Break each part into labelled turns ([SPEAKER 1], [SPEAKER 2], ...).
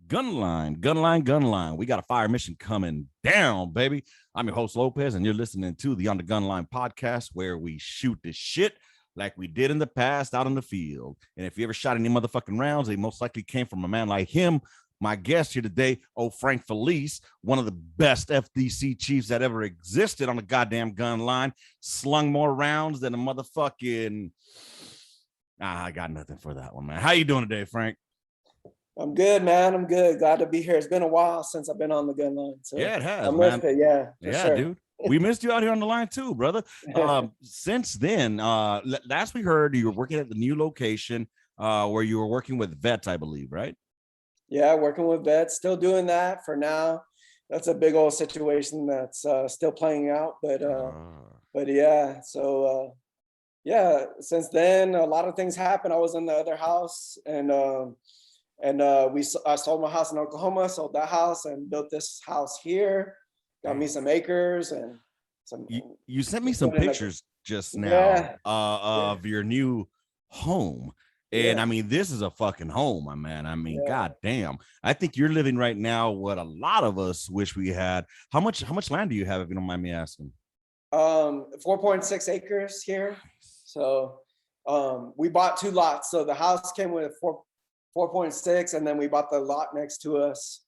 [SPEAKER 1] Gunline. We got a fire mission coming down, baby. I'm your host, Lopez, and you're listening to the On the Gunline podcast, where we shoot the shit like we did in the past out in the field. And if you ever shot any motherfucking rounds, they most likely came from a man like him. My guest here today, Frank Filice, one of the best FDC chiefs that ever existed on the goddamn gun line, slung more rounds than a motherfucking... I got nothing for that one, man. How you doing today, Frank?
[SPEAKER 2] I'm good, man. I'm good. Glad to be here. It's been a while since I've been on the gun line. So
[SPEAKER 1] yeah, it has,
[SPEAKER 2] I missed it. Yeah,
[SPEAKER 1] sure. Dude. We missed you out here on the line too, brother. Since then, last we heard you were working at the new location where you were working with vets, I believe, right?
[SPEAKER 2] Yeah, working with vets. Still doing that for now. That's a big old situation that's still playing out. But yeah, so yeah, since then a lot of things happened. I was in the other house, and I sold my house in Oklahoma, sold that house, and built this house here. Got me some acres and some.
[SPEAKER 1] You sent me some pictures just now of your new home. And I mean, this is a fucking home, my man. I mean, goddamn. I think you're living right now what a lot of us wish we had. How much land do you have, if you don't mind me asking?
[SPEAKER 2] 4.6 acres here. So we bought 2 lots. So the house came with 4.6, and then we bought the lot next to us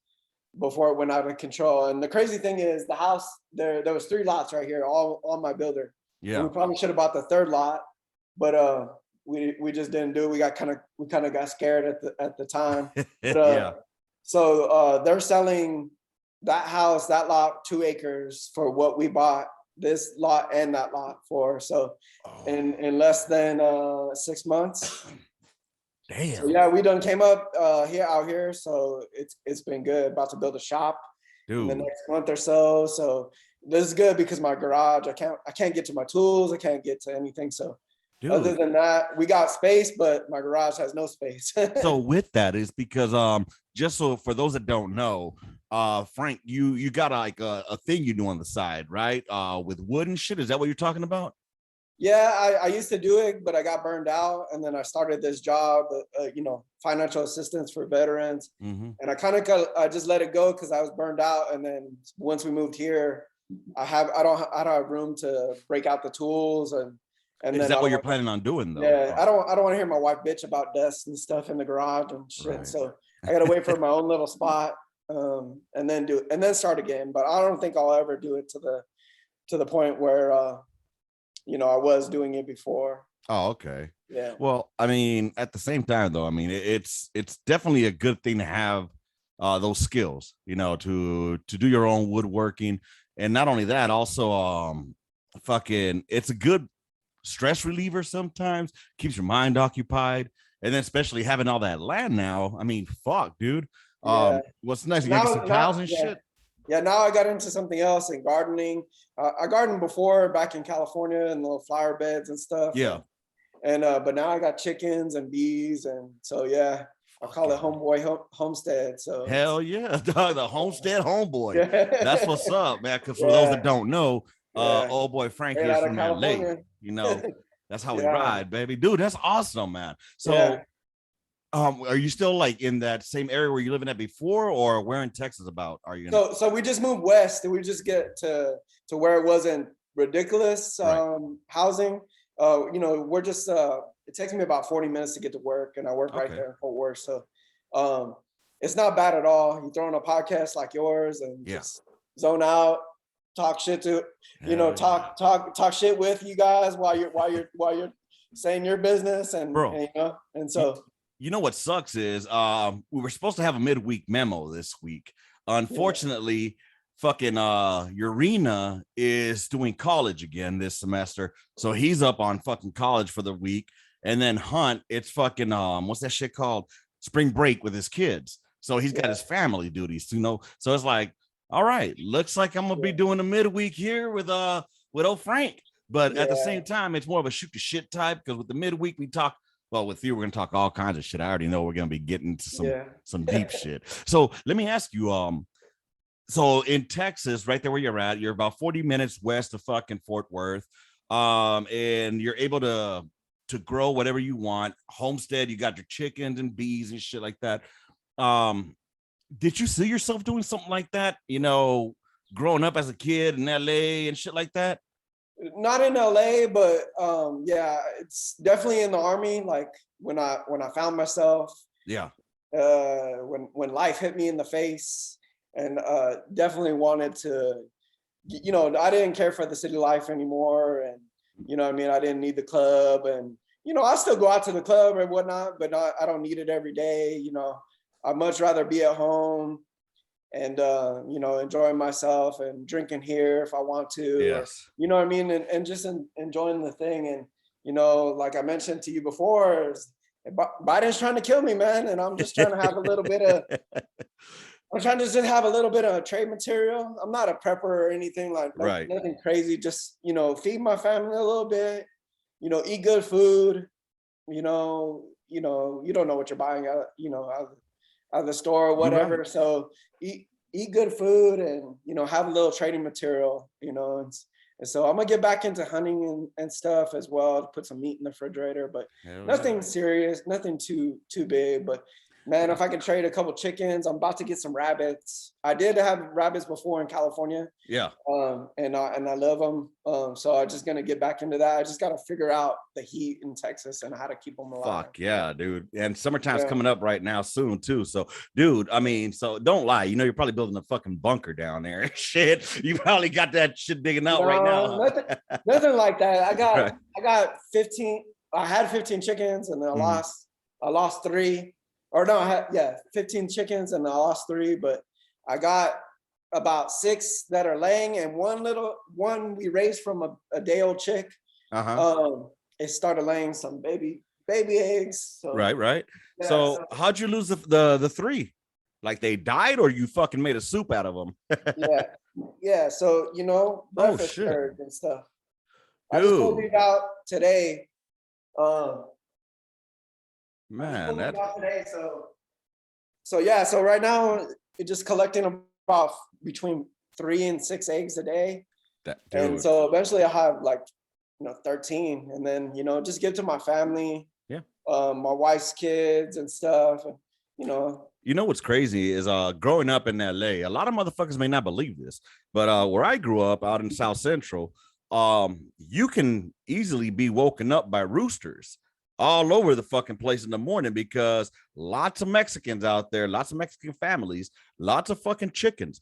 [SPEAKER 2] before it went out of control. And the crazy thing is, the house there was 3 lots right here, all on my builder. Yeah, and we probably should have bought the 3rd lot, but we just didn't do it. We kind of got scared at the time. But, so they're selling that house, that lot, 2 acres for what we bought this lot and that lot for. So in less than 6 months.
[SPEAKER 1] Damn.
[SPEAKER 2] So yeah, we done came up out here, so it's been good. About to build a shop in the next month or so. So this is good because my garage, I can't get to my tools, I can't get to anything. So other than that, we got space, but my garage has no space.
[SPEAKER 1] So with that is because just so for those that don't know, Frank, you got like a thing you do on the side, right? With wood and shit. Is that what you're talking about?
[SPEAKER 2] Yeah, I used to do it, but I got burned out, and then I started this job, financial assistance for veterans, and I just let it go because I was burned out. And then once we moved here, I don't have room to break out the tools, and
[SPEAKER 1] is that what you're planning on doing though?
[SPEAKER 2] Yeah, I don't want to hear my wife bitch about desks and stuff in the garage and shit. Right. So I gotta wait for my own little spot, and then start again. But I don't think I'll ever do it to the point where I was doing it before.
[SPEAKER 1] Oh, okay.
[SPEAKER 2] Yeah.
[SPEAKER 1] Well, I mean, at the same time, though, I mean, it's definitely a good thing to have those skills, to do your own woodworking. And not only that, also, it's a good stress reliever sometimes, keeps your mind occupied. And then especially having all that land now, I mean, fuck, dude. What's nice, you got some cows and shit.
[SPEAKER 2] Yeah, now I got into something else in gardening. I gardened before back in California in little flower beds and stuff.
[SPEAKER 1] Yeah.
[SPEAKER 2] And but now I got chickens and bees, and so yeah, I call it homeboy homestead. So
[SPEAKER 1] hell yeah, dog, the homestead homeboy. Yeah. That's what's up, man. Because for those that don't know, old boy Frank is from LA. That's how we ride, baby. Dude, that's awesome, man. So are you still like in that same area where you're living at before, or where in Texas about are you?
[SPEAKER 2] So we just moved west, and we just get to where it wasn't ridiculous housing. We're just it takes me about 40 minutes to get to work, and I work right there in Fort Worth. So it's not bad at all. You throw in a podcast like yours and just zone out, talk shit to talk shit with you guys while you're saying your business, and so.
[SPEAKER 1] You know what sucks is we were supposed to have a midweek memo this week. Unfortunately, fucking Urena is doing college again this semester, so he's up on fucking college for the week. And then Hunt, it's fucking what's that shit called? Spring break with his kids. So he's got his family duties, So it's like, all right, looks like I'm gonna be doing a midweek here with old Frank. But at the same time, it's more of a shoot the shit type, because with the midweek we talk. Well, with you, we're going to talk all kinds of shit. I already know we're going to be getting to some deep shit. So let me ask you, so in Texas, right there where you're at, you're about 40 minutes west of fucking Fort Worth. And you're able to grow whatever you want. Homestead, you got your chickens and bees and shit like that. did you see yourself doing something like that? You know, growing up as a kid in LA and shit like that?
[SPEAKER 2] Not in LA, but yeah, it's definitely in the Army. Like when I found myself,
[SPEAKER 1] Yeah.
[SPEAKER 2] when life hit me in the face, and definitely wanted to, you know, I didn't care for the city life anymore, and you know what I mean, I didn't need the club, and you know, I still go out to the club and whatnot, but I don't need it every day. You know, I'd much rather be at home and you know, enjoying myself and drinking here if I want to, or
[SPEAKER 1] Yes.
[SPEAKER 2] you know what I mean, and just enjoying the thing. And you know, like I mentioned to you before, Biden's trying to kill me, man, and I'm just trying to have a little bit of. I'm trying to just have a little bit of trade material. I'm not a prepper or anything like
[SPEAKER 1] Right.
[SPEAKER 2] nothing crazy. Just you know, feed my family a little bit. You know, eat good food. You don't know what you're buying out. You know, out of the store or
[SPEAKER 1] You're
[SPEAKER 2] whatever.
[SPEAKER 1] right.
[SPEAKER 2] So eat good food, and you know, have a little trading material, you know, and so I'm gonna get back into hunting and stuff as well to put some meat in the refrigerator, but
[SPEAKER 1] Hell
[SPEAKER 2] nothing
[SPEAKER 1] yeah.
[SPEAKER 2] serious, nothing too big. But man, if I could trade a couple chickens, I'm about to get some rabbits. I did have rabbits before in California,
[SPEAKER 1] Yeah.
[SPEAKER 2] and I love them. So I'm just gonna get back into that. I just got to figure out the heat in Texas and how to keep them alive.
[SPEAKER 1] Fuck yeah, dude. And summertime's
[SPEAKER 2] Yeah.
[SPEAKER 1] coming up right now soon too. So, dude, I mean, so don't lie. You know, you're probably building a fucking bunker down there. Shit. You probably got that shit digging out right
[SPEAKER 2] No,
[SPEAKER 1] now.
[SPEAKER 2] nothing like that.
[SPEAKER 1] Right.
[SPEAKER 2] I got 15. I had 15 chickens, and then
[SPEAKER 1] Mhm.
[SPEAKER 2] I lost three. Or no, I had 15 chickens and I lost three, but I got about six that are laying, and one we raised from a day old chick.
[SPEAKER 1] Uh-huh.
[SPEAKER 2] It started laying some baby eggs. So
[SPEAKER 1] Right, right.
[SPEAKER 2] yeah,
[SPEAKER 1] So
[SPEAKER 2] so
[SPEAKER 1] how'd you lose the three? Like they died, or you fucking made a soup out of them?
[SPEAKER 2] yeah, yeah. So you know,
[SPEAKER 1] Oh
[SPEAKER 2] breakfast
[SPEAKER 1] shit.
[SPEAKER 2] birds and stuff. I just pulled
[SPEAKER 1] Dude,
[SPEAKER 2] these out today. Um, I just
[SPEAKER 1] man,
[SPEAKER 2] pulled these
[SPEAKER 1] that
[SPEAKER 2] out today. So yeah, so right now it's just collecting about between 3 and 6 eggs a day.
[SPEAKER 1] that
[SPEAKER 2] And
[SPEAKER 1] dude.
[SPEAKER 2] so eventually I'll have like, you know, 13, and then, you know, just give to my family,
[SPEAKER 1] Yeah.
[SPEAKER 2] my wife's kids and stuff. And, you know,
[SPEAKER 1] You know what's crazy is growing up in LA, a lot of motherfuckers may not believe this, but where I grew up out in South Central, you can easily be woken up by roosters all over the fucking place in the morning because lots of Mexicans out there, lots of Mexican families, lots of fucking chickens.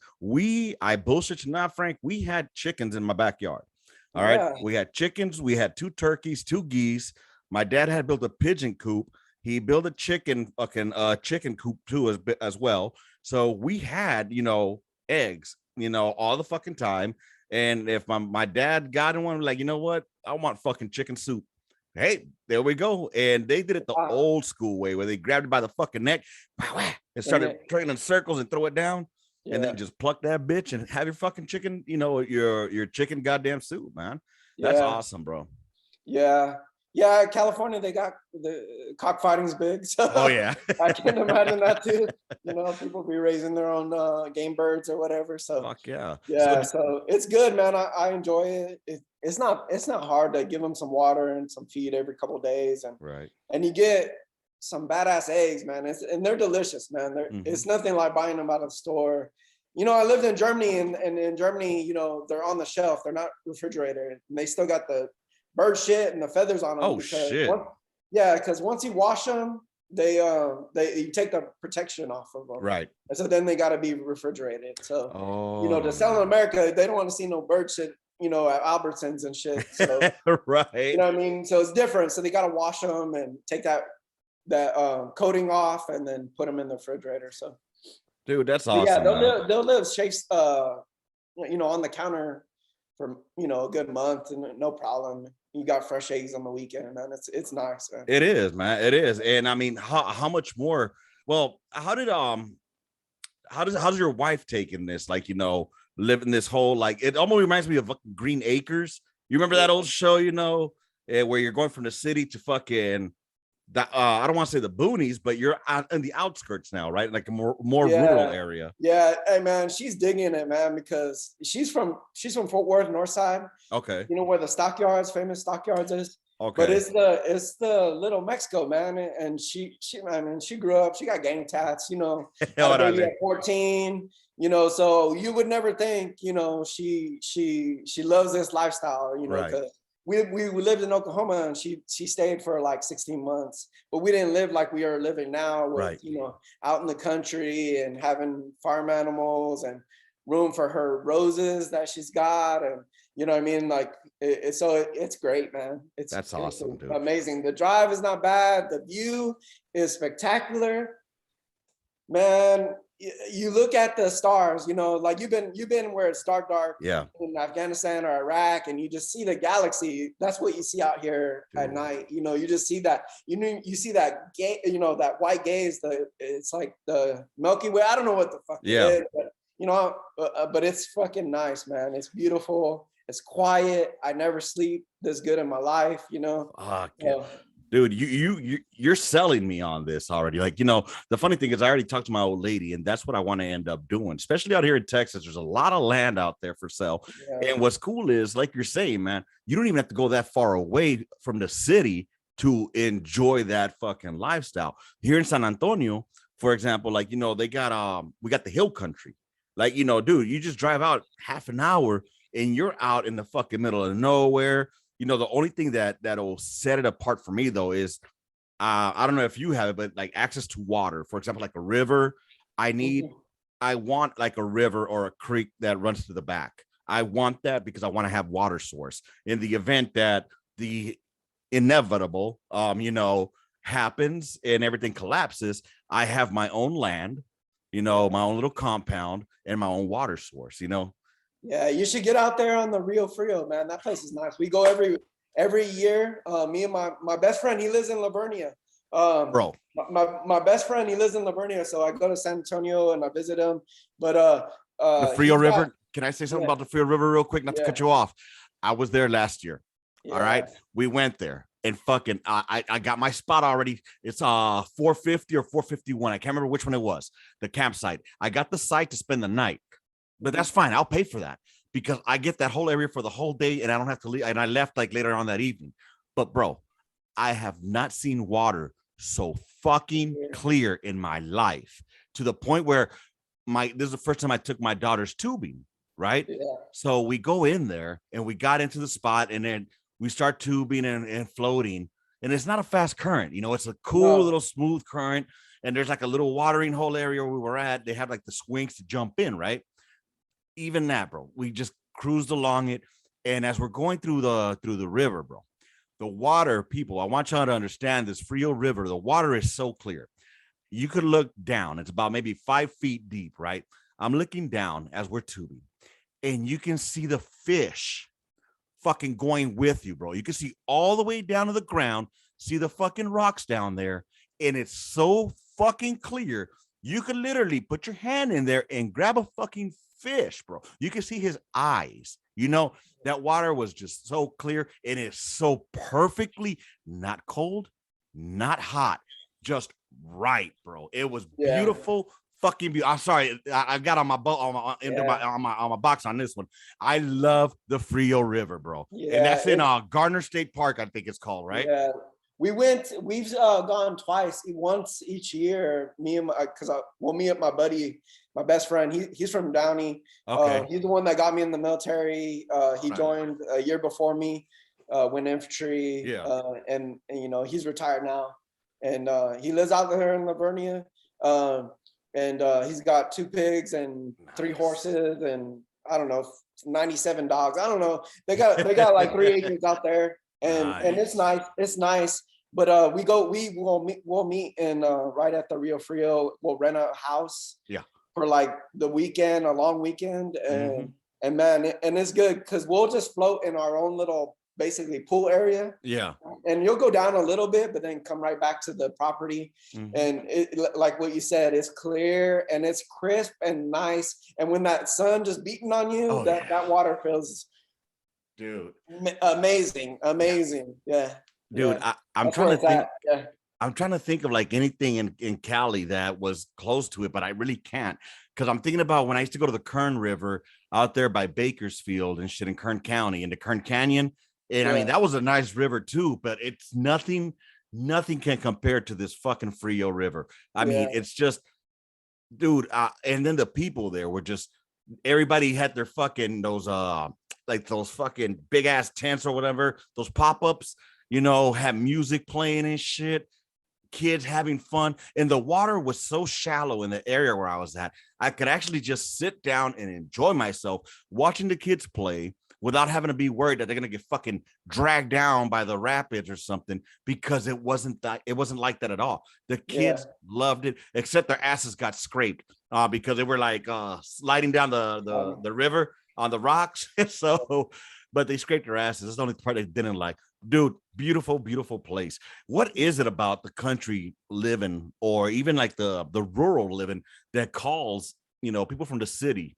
[SPEAKER 1] I bullshit you not, Frank. We had chickens in my backyard. All right.
[SPEAKER 2] yeah,
[SPEAKER 1] We had chickens, we had two turkeys, two geese. My dad had built a pigeon coop. He built a chicken coop too as well. So we had, you know, eggs, you know, all the fucking time. And if my dad got in one, like, you know what? I want fucking chicken soup. Hey, there we go. And they did it the
[SPEAKER 2] wow,
[SPEAKER 1] old school way where they grabbed it by the fucking neck and
[SPEAKER 2] and
[SPEAKER 1] started turning in circles and throw it down. And
[SPEAKER 2] yeah,
[SPEAKER 1] then just pluck that bitch and have your fucking chicken, you know, your chicken goddamn soup, man. That's
[SPEAKER 2] yeah,
[SPEAKER 1] awesome, bro.
[SPEAKER 2] yeah, yeah. California, they got the cockfighting's big.
[SPEAKER 1] Oh
[SPEAKER 2] So
[SPEAKER 1] yeah.
[SPEAKER 2] I can imagine that too. You know, people be raising their own game birds or whatever. So
[SPEAKER 1] Fuck yeah. So
[SPEAKER 2] yeah, so it's good, man. I enjoy it. It's not hard to give them some water and some feed every couple of days,
[SPEAKER 1] right.
[SPEAKER 2] and you get some badass eggs, man. And they're delicious, man.
[SPEAKER 1] Mhm.
[SPEAKER 2] It's nothing like buying them out of the store. You know, I lived in Germany, and in Germany, you know, they're on the shelf. They're not refrigerated, and they still got the bird shit and the feathers on them
[SPEAKER 1] Oh
[SPEAKER 2] because
[SPEAKER 1] shit.
[SPEAKER 2] because once you wash them, they you take the protection off of them,
[SPEAKER 1] Right.
[SPEAKER 2] and so then they got to be refrigerated. So you know, to sell in
[SPEAKER 1] Oh.
[SPEAKER 2] America, they don't want to see no bird shit, you know, at Albertsons and shit. So you
[SPEAKER 1] Right.
[SPEAKER 2] know what I mean. So it's different. So they got to wash them and take that coating off, and then put them in the refrigerator. So,
[SPEAKER 1] Dude, that's
[SPEAKER 2] but yeah,
[SPEAKER 1] awesome, man.
[SPEAKER 2] they'll live shapes, you know, on the counter for, you know, a good month, and no problem. You got fresh eggs on the weekend, man. It's nice, man.
[SPEAKER 1] It is, man. It is. And I mean, how much more? Well, how's your wife taking this? Like, you know, living this whole, like, it almost reminds me of Green Acres. You remember that old show, you know, where you're going from the city to fucking I don't want to say the boonies, but you're out in the outskirts now, right? Like a more rural
[SPEAKER 2] Yeah,
[SPEAKER 1] area.
[SPEAKER 2] yeah. Hey, man, she's digging it, man, because she's from Fort Worth, North Side.
[SPEAKER 1] Okay.
[SPEAKER 2] You know where the Stockyards, famous Stockyards is. But
[SPEAKER 1] Okay.
[SPEAKER 2] it's the little Mexico, man. And I mean, she grew up, she got gang tats, had a baby
[SPEAKER 1] Órale.
[SPEAKER 2] at 14, so you would never think, she loves this lifestyle,
[SPEAKER 1] Right.
[SPEAKER 2] because we lived in Oklahoma, and she stayed for like 16 months, but we didn't live like we are living now with,
[SPEAKER 1] Right.
[SPEAKER 2] out in the country and having farm animals and room for her roses that she's got. And you know what I mean? Like, it's great, man.
[SPEAKER 1] That's
[SPEAKER 2] It's
[SPEAKER 1] awesome, dude.
[SPEAKER 2] amazing. The drive is not bad. The view is spectacular, man. You look at the stars, like you've been where it's dark
[SPEAKER 1] Yeah.
[SPEAKER 2] in Afghanistan or Iraq, and you just see the galaxy. That's what you see out here at
[SPEAKER 1] Dude.
[SPEAKER 2] night. You just see that. You see that that white gaze. It's like the Milky Way. I don't know what the fuck
[SPEAKER 1] Yeah.
[SPEAKER 2] it is, but it's fucking nice, man. It's beautiful. It's quiet. I never sleep this good in my life.
[SPEAKER 1] Fuck yeah. Dude, you're selling me on this already. Like, the funny thing is I already talked to my old lady, and that's what I want to end up doing, especially out here in Texas. There's a lot of land out there for sale.
[SPEAKER 2] Yeah.
[SPEAKER 1] And what's cool is, like you're saying, man, you don't even have to go that far away from the city to enjoy that fucking lifestyle. Here in San Antonio, for example, like, we got the hill country. Like, dude, you just drive out half an hour and you're out in the fucking middle of nowhere. The only thing that'll set it apart for me though is I don't know if you have it, but like access to water, for example, like a river. I want like a river or a creek that runs to the back. I want that because I want to have water source in the event that the inevitable, happens and everything collapses. I have my own land, my own little compound and my own water source,
[SPEAKER 2] Yeah, you should get out there on the Rio Frio, man. That place is nice. We go every year. Me and my best friend, he lives in Lavernia.
[SPEAKER 1] Bro.
[SPEAKER 2] My best friend, he lives in Lavernia, so I go to San Antonio and I visit him. But
[SPEAKER 1] The Frio River. Can I say something about the Frio River real quick? Not to cut you off. I was there last year.
[SPEAKER 2] Yeah.
[SPEAKER 1] All right. We went there and fucking I got my spot already. It's 450 or 451. I can't remember which one it was. The campsite. I got the site to spend the night. But that's fine. I'll pay for that because I get that whole area for the whole day and I don't have to leave. And I left like later on that evening. But bro, I have not seen water so fucking clear in my life, to the point where this is the first time I took my daughter's tubing, right?
[SPEAKER 2] Yeah.
[SPEAKER 1] So we go in there and we got into the spot and then we start tubing and floating. And it's not a fast current, it's a cool little smooth current. And there's like a little watering hole area where we were at. They have like the swings to jump in, right? Even that, bro, we just cruised along it. And as we're going through the river, bro, the water, people, I want y'all to understand this Frio River. The water is so clear. You could look down. It's about maybe 5 feet deep, right? I'm looking down as we're tubing and you can see the fish fucking going with you, bro. You can see all the way down to the ground, see the fucking rocks down there. And it's so fucking clear. You could literally put your hand in there and grab a fucking fish, bro. You can see his eyes. That water was just so clear and it's so perfectly not cold, not hot, just right, bro. It was beautiful, fucking beautiful. I'm sorry, I got on my boat on my box on this one. I love the Frio River, bro. Yeah, and that's in Gardner State Park, I think it's called, right?
[SPEAKER 2] Yeah. We've gone twice, once each year. Me and my buddy, my best friend, he's from Downey.
[SPEAKER 1] Okay.
[SPEAKER 2] He's the one that got me in the military. He joined a year before me, went infantry.
[SPEAKER 1] Yeah.
[SPEAKER 2] And he's retired now, and he lives out there in Lavernia. And he's got 2 pigs and 3 horses, and I don't know, 97 dogs. I don't know. They got like 3 acres out there, and it's nice. It's nice. But we'll meet in right at the Rio Frio. We'll rent a house.
[SPEAKER 1] Yeah.
[SPEAKER 2] For like the weekend, a long weekend, and man, and it's good because we'll just float in our own little basically pool area.
[SPEAKER 1] Yeah.
[SPEAKER 2] And you'll go down a little bit, but then come right back to the property. And it, like what you said, it's clear and it's crisp and nice. And when that sun just beating on you, that water feels,
[SPEAKER 1] dude,
[SPEAKER 2] amazing. Yeah.
[SPEAKER 1] Dude,
[SPEAKER 2] yeah.
[SPEAKER 1] I'm trying to think. I'm trying to think of like anything in Cali that was close to it, but I really can't, because I'm thinking about when I used to go to the Kern River out there by Bakersfield and shit in Kern County, into Kern Canyon. And I mean, that was a nice river too, but it's nothing can compare to this fucking Frio River. I mean, it's just, dude. And then the people there were just, everybody had their fucking those like those fucking big ass tents or whatever, those pop-ups, had music playing and shit, kids having fun. And the water was so shallow in the area where I was at, I could actually just sit down and enjoy myself watching the kids play without having to be worried that they're gonna get fucking dragged down by the rapids or something, because it wasn't like that at all. The kids loved it, except their asses got scraped because they were like sliding down the river on the rocks. So, but they scraped their asses. That's the only part they didn't like. Dude, beautiful, beautiful place. What is it about the country living, or even like the rural living, that calls people from the city,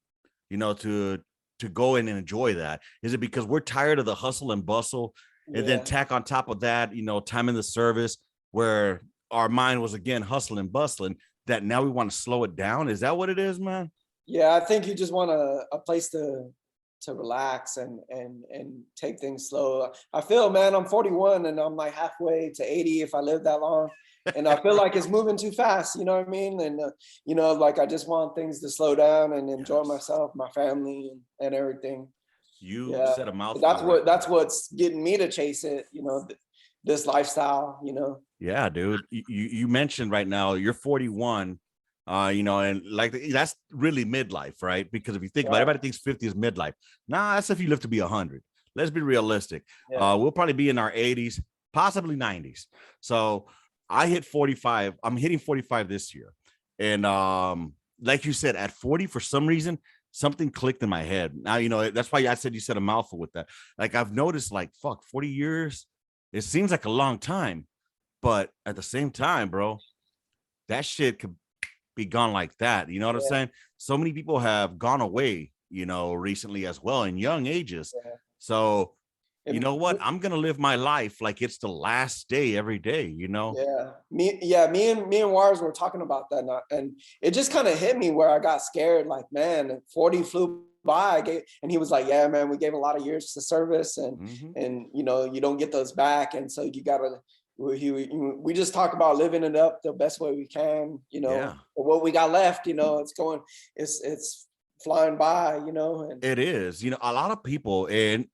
[SPEAKER 1] to go in and enjoy that? Is it because we're tired of the hustle and bustle, and then tack on top of that, time in the service where our mind was again hustling and bustling, that now we want to slow it down? Is that what it is, man?
[SPEAKER 2] Yeah, I think you just want a place to relax and take things slow. I feel, man, I'm 41 and I'm like halfway to 80 if I live that long. And I feel like it's moving too fast, you know what I mean? And, like I just want things to slow down and enjoy myself, my family and everything.
[SPEAKER 1] You said a mouthful.
[SPEAKER 2] That's what's getting me to chase it, this lifestyle,
[SPEAKER 1] Yeah, dude. You mentioned right now you're 41, and like that's really midlife, right? Because if you think about it, everybody thinks 50 is midlife. Nah, that's if you live to be 100. Let's be realistic. We'll probably be in our 80s, possibly 90s. So I hit 45. I'm hitting 45 this year. And like you said, at 40, for some reason, something clicked in my head. Now, that's why I said you said a mouthful with that. Like I've noticed, like, fuck, 40 years, it seems like a long time. But at the same time, bro, that shit could be gone like that. You know what I'm saying? So many people have gone away, recently as well, in young ages. So you know what? I'm gonna live my life like it's the last day every day,
[SPEAKER 2] Me and Wars were talking about that, and it just kind of hit me where I got scared. Like, man, 40 flew by. And he was like, "Yeah, man, we gave a lot of years to service, and you don't get those back, and so you gotta." We just talk about living it up the best way we can, what we got left, it's flying by, and
[SPEAKER 1] it is, a lot of people, and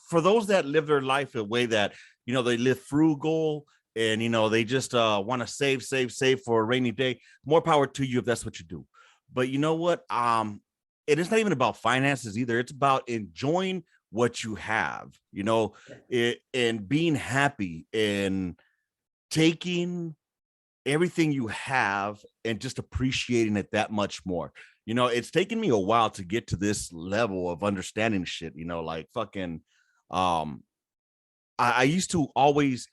[SPEAKER 1] for those that live their life a way that, they live frugal, and, they just want to save for a rainy day. More power to you if that's what you do. But you know what? It is not even about finances either. It's about enjoying what you have, and being happy and taking everything you have and just appreciating it that much more. It's taken me a while to get to this level of understanding shit, like fucking, I used to always,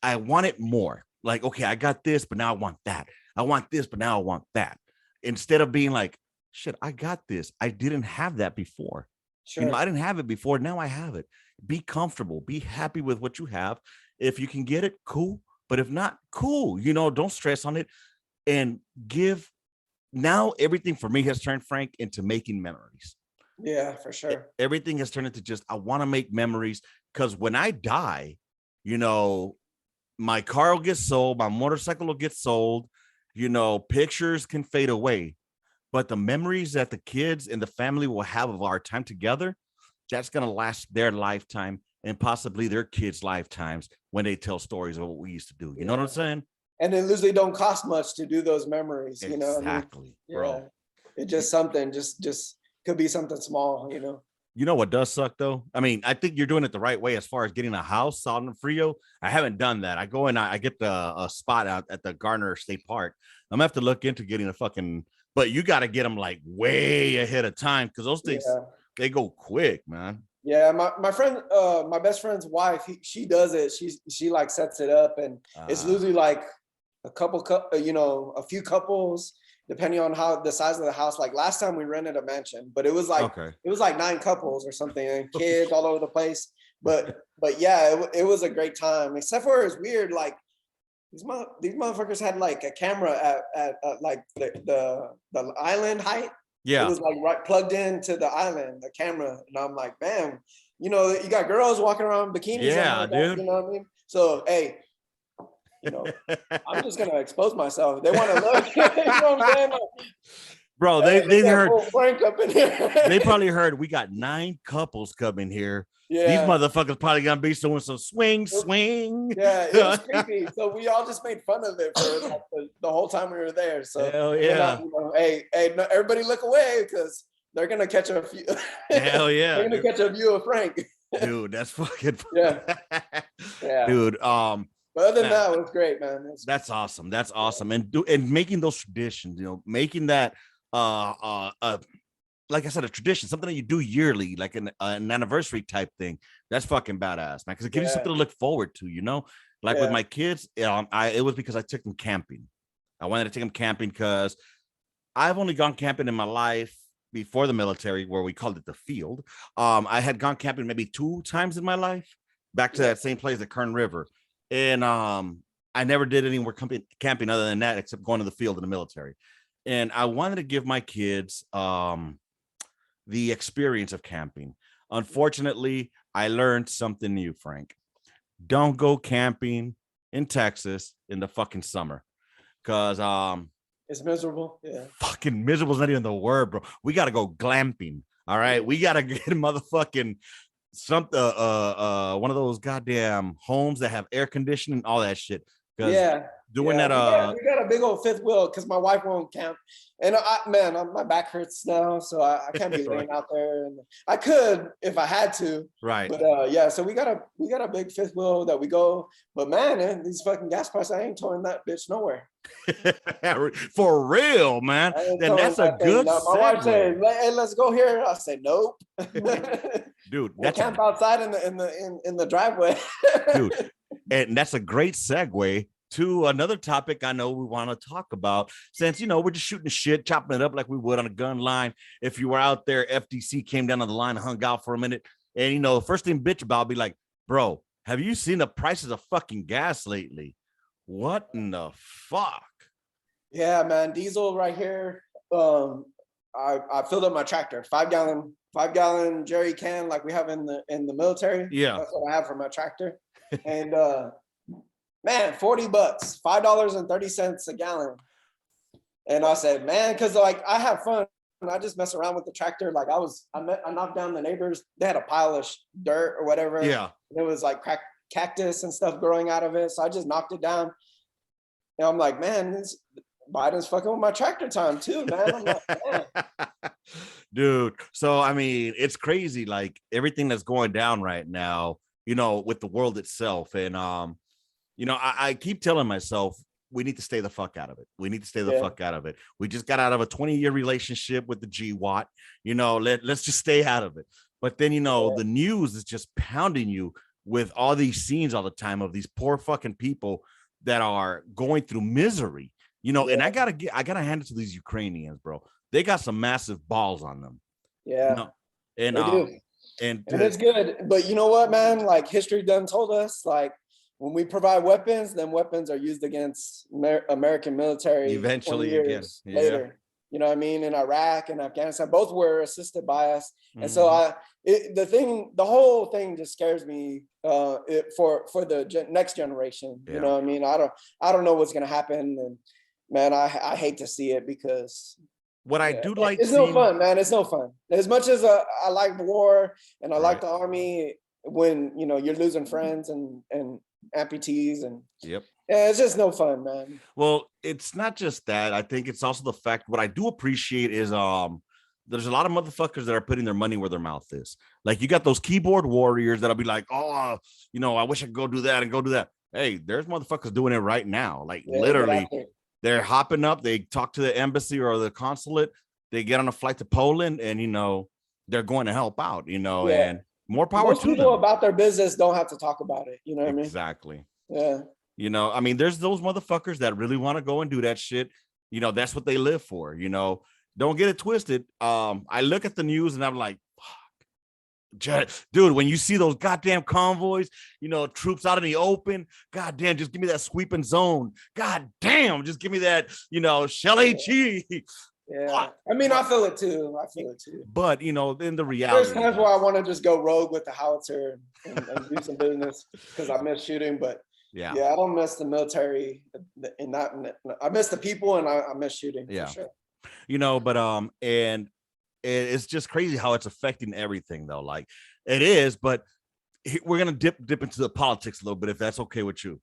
[SPEAKER 1] I wanted more. Like, okay, I got this, but now I want that. I want this, but now I want that. Instead of being like, shit, I got this. I didn't have that before. Sure. I didn't have it before. Now I have it. Be comfortable. Be happy with what you have. If you can get it, cool. But if not, cool. Don't stress on it. And now everything for me has turned, Frank, into making memories.
[SPEAKER 2] Yeah, for sure.
[SPEAKER 1] Everything has turned into just, I want to make memories, because when I die, my car will get sold, my motorcycle will get sold, pictures can fade away. But the memories that the kids and the family will have of our time together, that's going to last their lifetime and possibly their kids' lifetimes when they tell stories of what we used to do. You know what I'm saying?
[SPEAKER 2] And it usually don't cost much to do those memories,
[SPEAKER 1] Exactly, bro.
[SPEAKER 2] It's just something, just could be something small,
[SPEAKER 1] You know what does suck though? I mean, I think you're doing it the right way as far as getting a house out in Frio. I haven't done that. I go in, I get a spot out at the Garner State Park. I'm gonna have to look into getting a fucking, but you got to get them like way ahead of time, because those things, they go quick, man.
[SPEAKER 2] Yeah, my friend, my best friend's wife, she does it. She like sets it up, and it's usually like a few couples, depending on how the size of the house. Like last time we rented a mansion, but it was like 9 couples or something, and kids all over the place. But yeah, it was a great time. Except for it was weird, like these motherfuckers had like a camera at like the island height. It
[SPEAKER 1] Yeah.
[SPEAKER 2] was like right plugged into the island, the camera. And I'm like, man, you know, you got girls walking around bikinis on
[SPEAKER 1] Yeah,
[SPEAKER 2] like that,
[SPEAKER 1] dude.
[SPEAKER 2] you know what I mean? So, hey, you know, I'm just gonna expose myself. They want to look, you know what I'm saying? Like,
[SPEAKER 1] Bro,
[SPEAKER 2] hey,
[SPEAKER 1] they
[SPEAKER 2] got
[SPEAKER 1] heard
[SPEAKER 2] full Frank up in here.
[SPEAKER 1] they probably heard we got 9 couples coming here. These
[SPEAKER 2] Yeah.
[SPEAKER 1] motherfuckers probably gonna be doing some swing.
[SPEAKER 2] Yeah, it was creepy. So we all just made fun of it for like the whole time we were there. So
[SPEAKER 1] Hell
[SPEAKER 2] and then
[SPEAKER 1] yeah.
[SPEAKER 2] you know, hey, no, everybody look away because they're gonna catch a few.
[SPEAKER 1] Hell yeah.
[SPEAKER 2] They're gonna catch a view of Frank.
[SPEAKER 1] Dude, that's fucking
[SPEAKER 2] Yeah. Yeah.
[SPEAKER 1] Dude,
[SPEAKER 2] But other than
[SPEAKER 1] man,
[SPEAKER 2] that, it was great, man.
[SPEAKER 1] that's awesome. That's awesome. And making those traditions, you know, making that like I said, a tradition, something that you do yearly, like an anniversary type thing. That's fucking badass, man. Because it gives you something to look forward to, you know. Like with my kids, it was because I took them camping. I wanted to take them camping because I've only gone camping in my life before the military, where we called it the field. I had gone camping maybe 2 times in my life, back to that same place, the Kern River, and I never did anywhere camping other than that, except going to the field in the military. And I wanted to give my kids the experience of camping. Unfortunately, I learned something new, Frank. Don't go camping in Texas in the fucking summer, because
[SPEAKER 2] it's miserable. Yeah,
[SPEAKER 1] fucking miserable is not even the word, bro. We gotta go glamping. All right, we gotta get motherfucking something, one of those goddamn homes that have air conditioning, all that shit.
[SPEAKER 2] Yeah.
[SPEAKER 1] Doing
[SPEAKER 2] yeah.
[SPEAKER 1] that,
[SPEAKER 2] we got a big old fifth wheel because my wife won't camp, and my back hurts now, so I can't be laying out there. And I could if I had to,
[SPEAKER 1] right?
[SPEAKER 2] But yeah, so we got a big fifth wheel that we go. But man, these fucking gas prices, I ain't towing that bitch nowhere.
[SPEAKER 1] For real, man. Then that's a good.
[SPEAKER 2] My wife said, "Hey, let's go here." I said, "Nope."
[SPEAKER 1] Dude,
[SPEAKER 2] we'll camp outside in the driveway.
[SPEAKER 1] Dude, and that's a great segue to another topic I know we want to talk about, since, you know, we're just shooting shit, chopping it up like we would on a gun line. If you were out there, FTC came down on the line and hung out for a minute, and, you know, the first thing bitch about be like, bro, have you seen the prices of fucking gas lately? What in the fuck?
[SPEAKER 2] Yeah, man, diesel right here. I filled up my tractor, 5-gallon jerry can like we have in the military.
[SPEAKER 1] Yeah,
[SPEAKER 2] that's what I have for my tractor. And man, $40, $5.30 a gallon. And I said, man, because like I have fun. I just mess around with the tractor. Like I knocked down the neighbors. They had a pile of dirt or whatever.
[SPEAKER 1] Yeah.
[SPEAKER 2] And it was like cactus and stuff growing out of it. So I just knocked it down. And I'm like, man, Biden's fucking with my tractor time too, man. I'm like, man.
[SPEAKER 1] Dude, so I mean, it's crazy, like everything that's going down right now, you know, with the world itself. And you know, I keep telling myself we need to stay the fuck out of it. We need to stay the fuck out of it. We just got out of a 20-year relationship with the GWAT. You know, let's just stay out of it. But then, you know, the news is just pounding you with all these scenes all the time of these poor fucking people that are going through misery. You know, and I gotta hand it to these Ukrainians, bro. They got some massive balls on them.
[SPEAKER 2] Yeah.
[SPEAKER 1] You know? And
[SPEAKER 2] they do. And it's good. But you know what, man? Like history done told us, like when we provide weapons, then weapons are used against American military
[SPEAKER 1] eventually again
[SPEAKER 2] later. You know what I mean? In Iraq and Afghanistan, both were assisted by us. And so the whole thing just scares me for the next generation. You know what I mean? I don't know what's gonna happen, and man, I hate to see it because
[SPEAKER 1] what I do like,
[SPEAKER 2] it's no fun, man. It's no fun. As much as I like war and I like the army, when you know you're losing friends and amputees and it's just no fun, man.
[SPEAKER 1] Well, it's not just that. I think it's also the fact, what I do appreciate is there's a lot of motherfuckers that are putting their money where their mouth is. Like you got those keyboard warriors that'll be like, oh, you know, I wish I could go do that and go do that. Hey, there's motherfuckers doing it right now. Like literally, they're hopping up. They talk to the embassy or the consulate. They get on a flight to Poland, and you know they're going to help out. You know, and more power
[SPEAKER 2] Most
[SPEAKER 1] to them.
[SPEAKER 2] people about their business don't have to talk about it. You know what I mean?
[SPEAKER 1] Exactly.
[SPEAKER 2] Yeah.
[SPEAKER 1] You know, I mean, there's those motherfuckers that really want to go and do that shit. You know, that's what they live for. You know, don't get it twisted. I look at the news and I'm like, fuck, dude, when you see those goddamn convoys, you know, troops out in the open, goddamn, just give me that sweeping zone. God damn, just give me that, you know, shell HE.
[SPEAKER 2] Yeah, I mean, I feel it too. I feel it too.
[SPEAKER 1] But you know, then the
[SPEAKER 2] There's
[SPEAKER 1] reality.
[SPEAKER 2] times where I want to just go rogue with the howitzer and do some business because I miss shooting. But
[SPEAKER 1] Yeah.
[SPEAKER 2] yeah, I don't miss the military. In that, I miss the people, and I miss shooting
[SPEAKER 1] Yeah.
[SPEAKER 2] for sure.
[SPEAKER 1] You know, but and it's just crazy how it's affecting everything, though. Like it is, but we're gonna dip into the politics a little bit, if that's okay with you.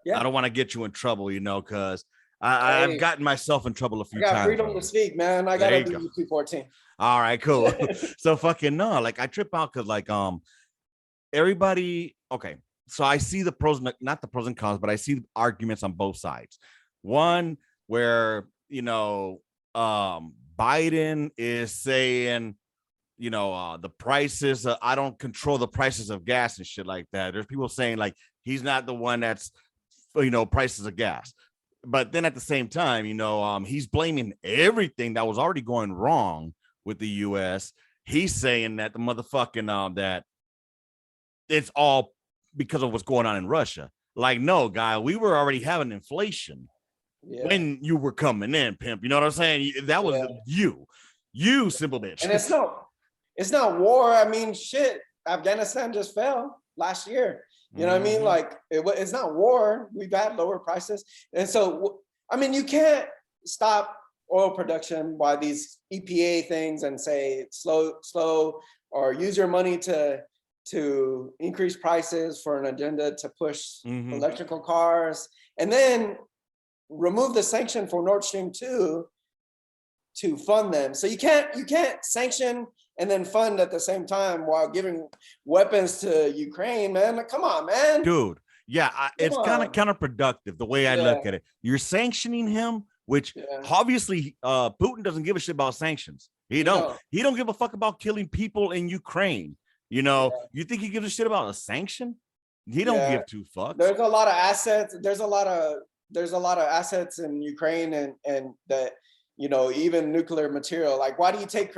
[SPEAKER 2] Yeah.
[SPEAKER 1] I don't want to get you in trouble, you know, because
[SPEAKER 2] Hey,
[SPEAKER 1] I've gotten myself in trouble a
[SPEAKER 2] I
[SPEAKER 1] few
[SPEAKER 2] got
[SPEAKER 1] times.
[SPEAKER 2] freedom to speak, man. I
[SPEAKER 1] There
[SPEAKER 2] gotta
[SPEAKER 1] you
[SPEAKER 2] do
[SPEAKER 1] go.
[SPEAKER 2] UP14.
[SPEAKER 1] All right, cool. So fucking no, like I trip out because like everybody. Okay, so I see the pros, not the pros and cons, but I see arguments on both sides. One where you know Biden is saying, you know, the prices, I don't control the prices of gas and shit like that. There's people saying like he's not the one that's, you know, prices of gas. But then at the same time, you know, he's blaming everything that was already going wrong with the US. He's saying that the motherfucking that it's all because of what's going on in Russia. Like, no, guy, we were already having inflation when you were coming in, pimp. You know what I'm saying? That was you simple bitch.
[SPEAKER 2] And it's not war. I mean, shit, Afghanistan just fell last year. You know what I mean? Like it's not war. We've had lower prices. And so, I mean, you can't stop oil production by these EPA things and say slow, or use your money to increase prices for an agenda to push electrical cars, and then remove the sanction for Nord Stream 2 to fund them. So you can't sanction and then fund at the same time while giving weapons to Ukraine, man. Like, come on, man.
[SPEAKER 1] Dude, yeah, it's kind of counterproductive the way I look at it. You're sanctioning him, which obviously Putin doesn't give a shit about sanctions. He don't give a fuck about killing people in Ukraine. You know, you think he gives a shit about a sanction? He don't give two fucks.
[SPEAKER 2] There's a lot of assets. There's a lot of assets in Ukraine and that, you know, even nuclear material. Like, why do you take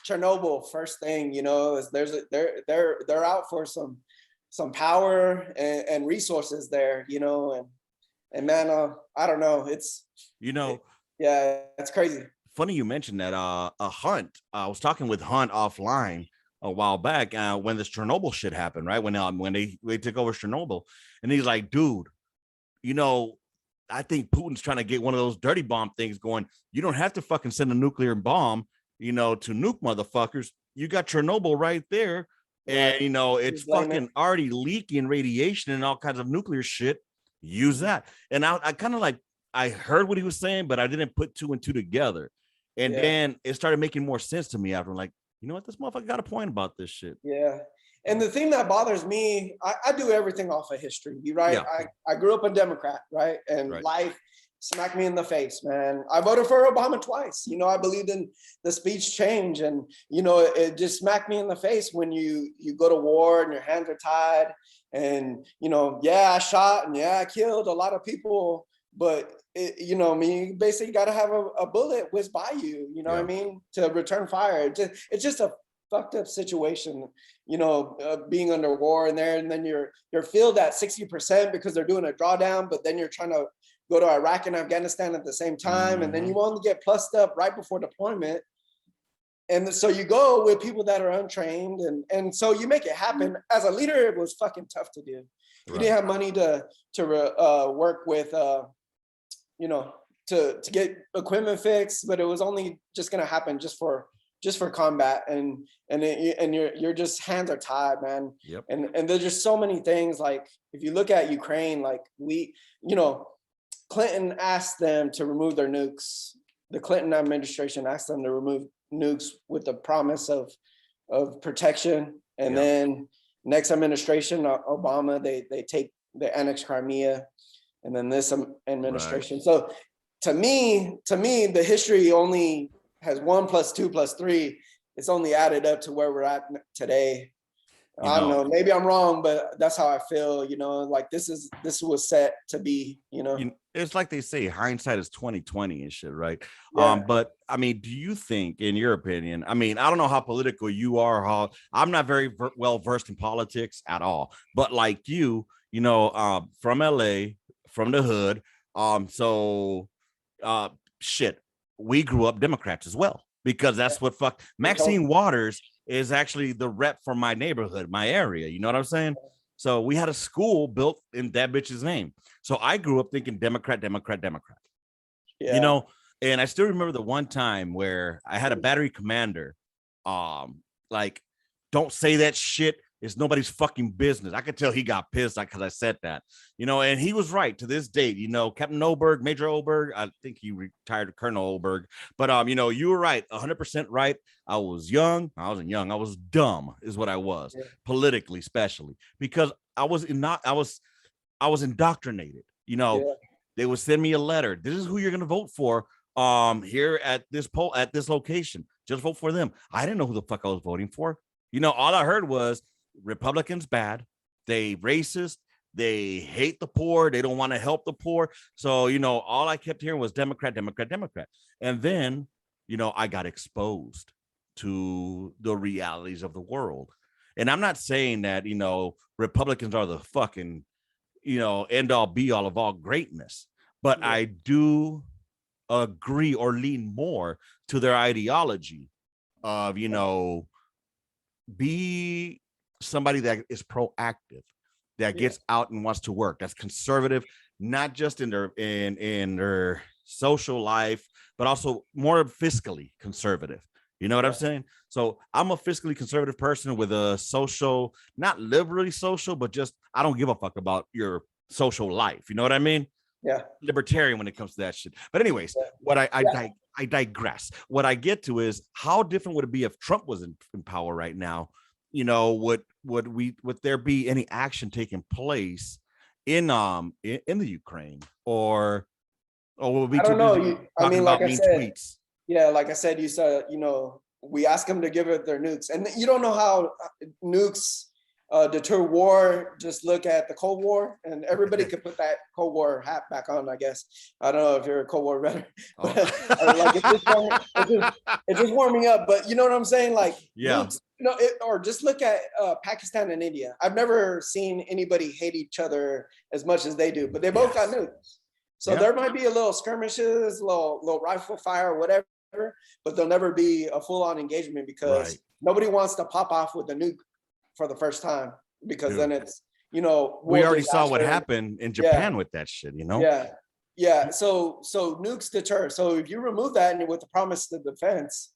[SPEAKER 2] Chernobyl first thing? You know, is they're out for some power and resources there. You know, and man, I don't know. It's it's crazy.
[SPEAKER 1] Funny you mentioned that. Hunt. I was talking with Hunt offline a while back when this Chernobyl shit happened, right? When they took over Chernobyl, and he's like, dude, you know, I think Putin's trying to get one of those dirty bomb things going. You don't have to fucking send a nuclear bomb, you know, to nuke motherfuckers. You got Chernobyl right there. And, you know, it's fucking already leaking radiation and all kinds of nuclear shit. Use that. And I kind of like, I heard what he was saying, but I didn't put two and two together. And then it started making more sense to me after. I'm like, you know what? This motherfucker got a point about this shit.
[SPEAKER 2] Yeah. And the thing that bothers me, I do everything off of history, right? Yeah. I grew up a Democrat, right? And life smacked me in the face, man. I voted for Obama twice. You know, I believed in the speech change, and, you know, it just smacked me in the face when you go to war and your hands are tied. And, you know, I shot and I killed a lot of people, but you know, I mean, you basically got to have a bullet whiz by you, you know what I mean, to return fire. It's just a fucked up situation, you know, being under war in there, and then you're filled at 60% because they're doing a drawdown, but then you're trying to go to Iraq and Afghanistan at the same time, and then you want to get plussed up right before deployment, and so you go with people that are untrained, and so you make it happen. As a leader, it was fucking tough to do. You didn't have money to work with, you know, to get equipment fixed, but it was only just gonna happen just for combat, and you're just hands are tied, man. And there's just so many things. Like, if you look at Ukraine, like you know, Clinton asked them to remove their nukes. The Clinton administration asked them to remove nukes with the promise of protection, and then next administration, Obama, they annex Crimea, and then this administration. So to me, the history only has 1 + 2 + 3. It's only added up to where we're at today. I don't know. Maybe I'm wrong, but that's how I feel. You know, like this was set to be. You know,
[SPEAKER 1] it's like they say, hindsight is 20/20 and shit, right? Yeah. But I mean, do you think, in your opinion, I mean, I don't know how political you are. I'm not very well versed in politics at all. But like you know, from LA, from the hood. So shit, we grew up Democrats as well, because that's what Maxine Waters is actually the rep for my neighborhood, my area. You know what I'm saying? So we had a school built in that bitch's name. So I grew up thinking Democrat, Democrat, Democrat.
[SPEAKER 2] Yeah.
[SPEAKER 1] You know, and I still remember the one time where I had a battery commander, like, don't say that shit. It's nobody's fucking business. I could tell he got pissed because I said that, you know, and he was right to this date. You know, Captain Oberg, Major Oberg, I think he retired to Colonel Oberg, but you know, you were right, 100% right. I was young. I wasn't young. I was dumb, is what I was, politically, especially because I was indoctrinated. You know, they would send me a letter. This is who you're gonna vote for. Here at this poll at this location. Just vote for them. I didn't know who the fuck I was voting for. You know, all I heard was Republicans bad, they racist, they hate the poor, they don't want to help the poor. So, you know, all I kept hearing was Democrat, Democrat, Democrat. And then, you know, I got exposed to the realities of the world. And I'm not saying that, you know, Republicans are the fucking, you know, end all be all of all greatness, but I do agree or lean more to their ideology of, you know, be somebody that is proactive, that gets out and wants to work, that's conservative, not just in their social life, but also more fiscally conservative. You know what I'm saying? So I'm a fiscally conservative person with a social, not liberally social, but just I don't give a fuck about your social life. You know what I mean?
[SPEAKER 2] Yeah.
[SPEAKER 1] Libertarian when it comes to that shit. But anyways, what I digress. What I get to is how different would it be if Trump was in power right now? You know, would there be any action taking place in the Ukraine, or would we
[SPEAKER 2] I don't know. I mean, like I said,
[SPEAKER 1] tweets?
[SPEAKER 2] Yeah, like I said, you said, you know, we ask them to give it their nukes, and you don't know how nukes deter war. Just look at the Cold War, and everybody could put that Cold War hat back on, I guess. I don't know if you're a Cold War veteran, but like it's just warming up. But you know what I'm saying? Like, nukes, you know, or just look at Pakistan and India. I've never seen anybody hate each other as much as they do, but they both got nukes. So there might be a little skirmishes, little rifle fire, or whatever, but there'll never be a full-on engagement because nobody wants to pop off with a nuke for the first time, because then it's, you know,
[SPEAKER 1] we already saw what happened in Japan with that shit, you know?
[SPEAKER 2] So nukes deter. So if you remove that and with the promise of defense,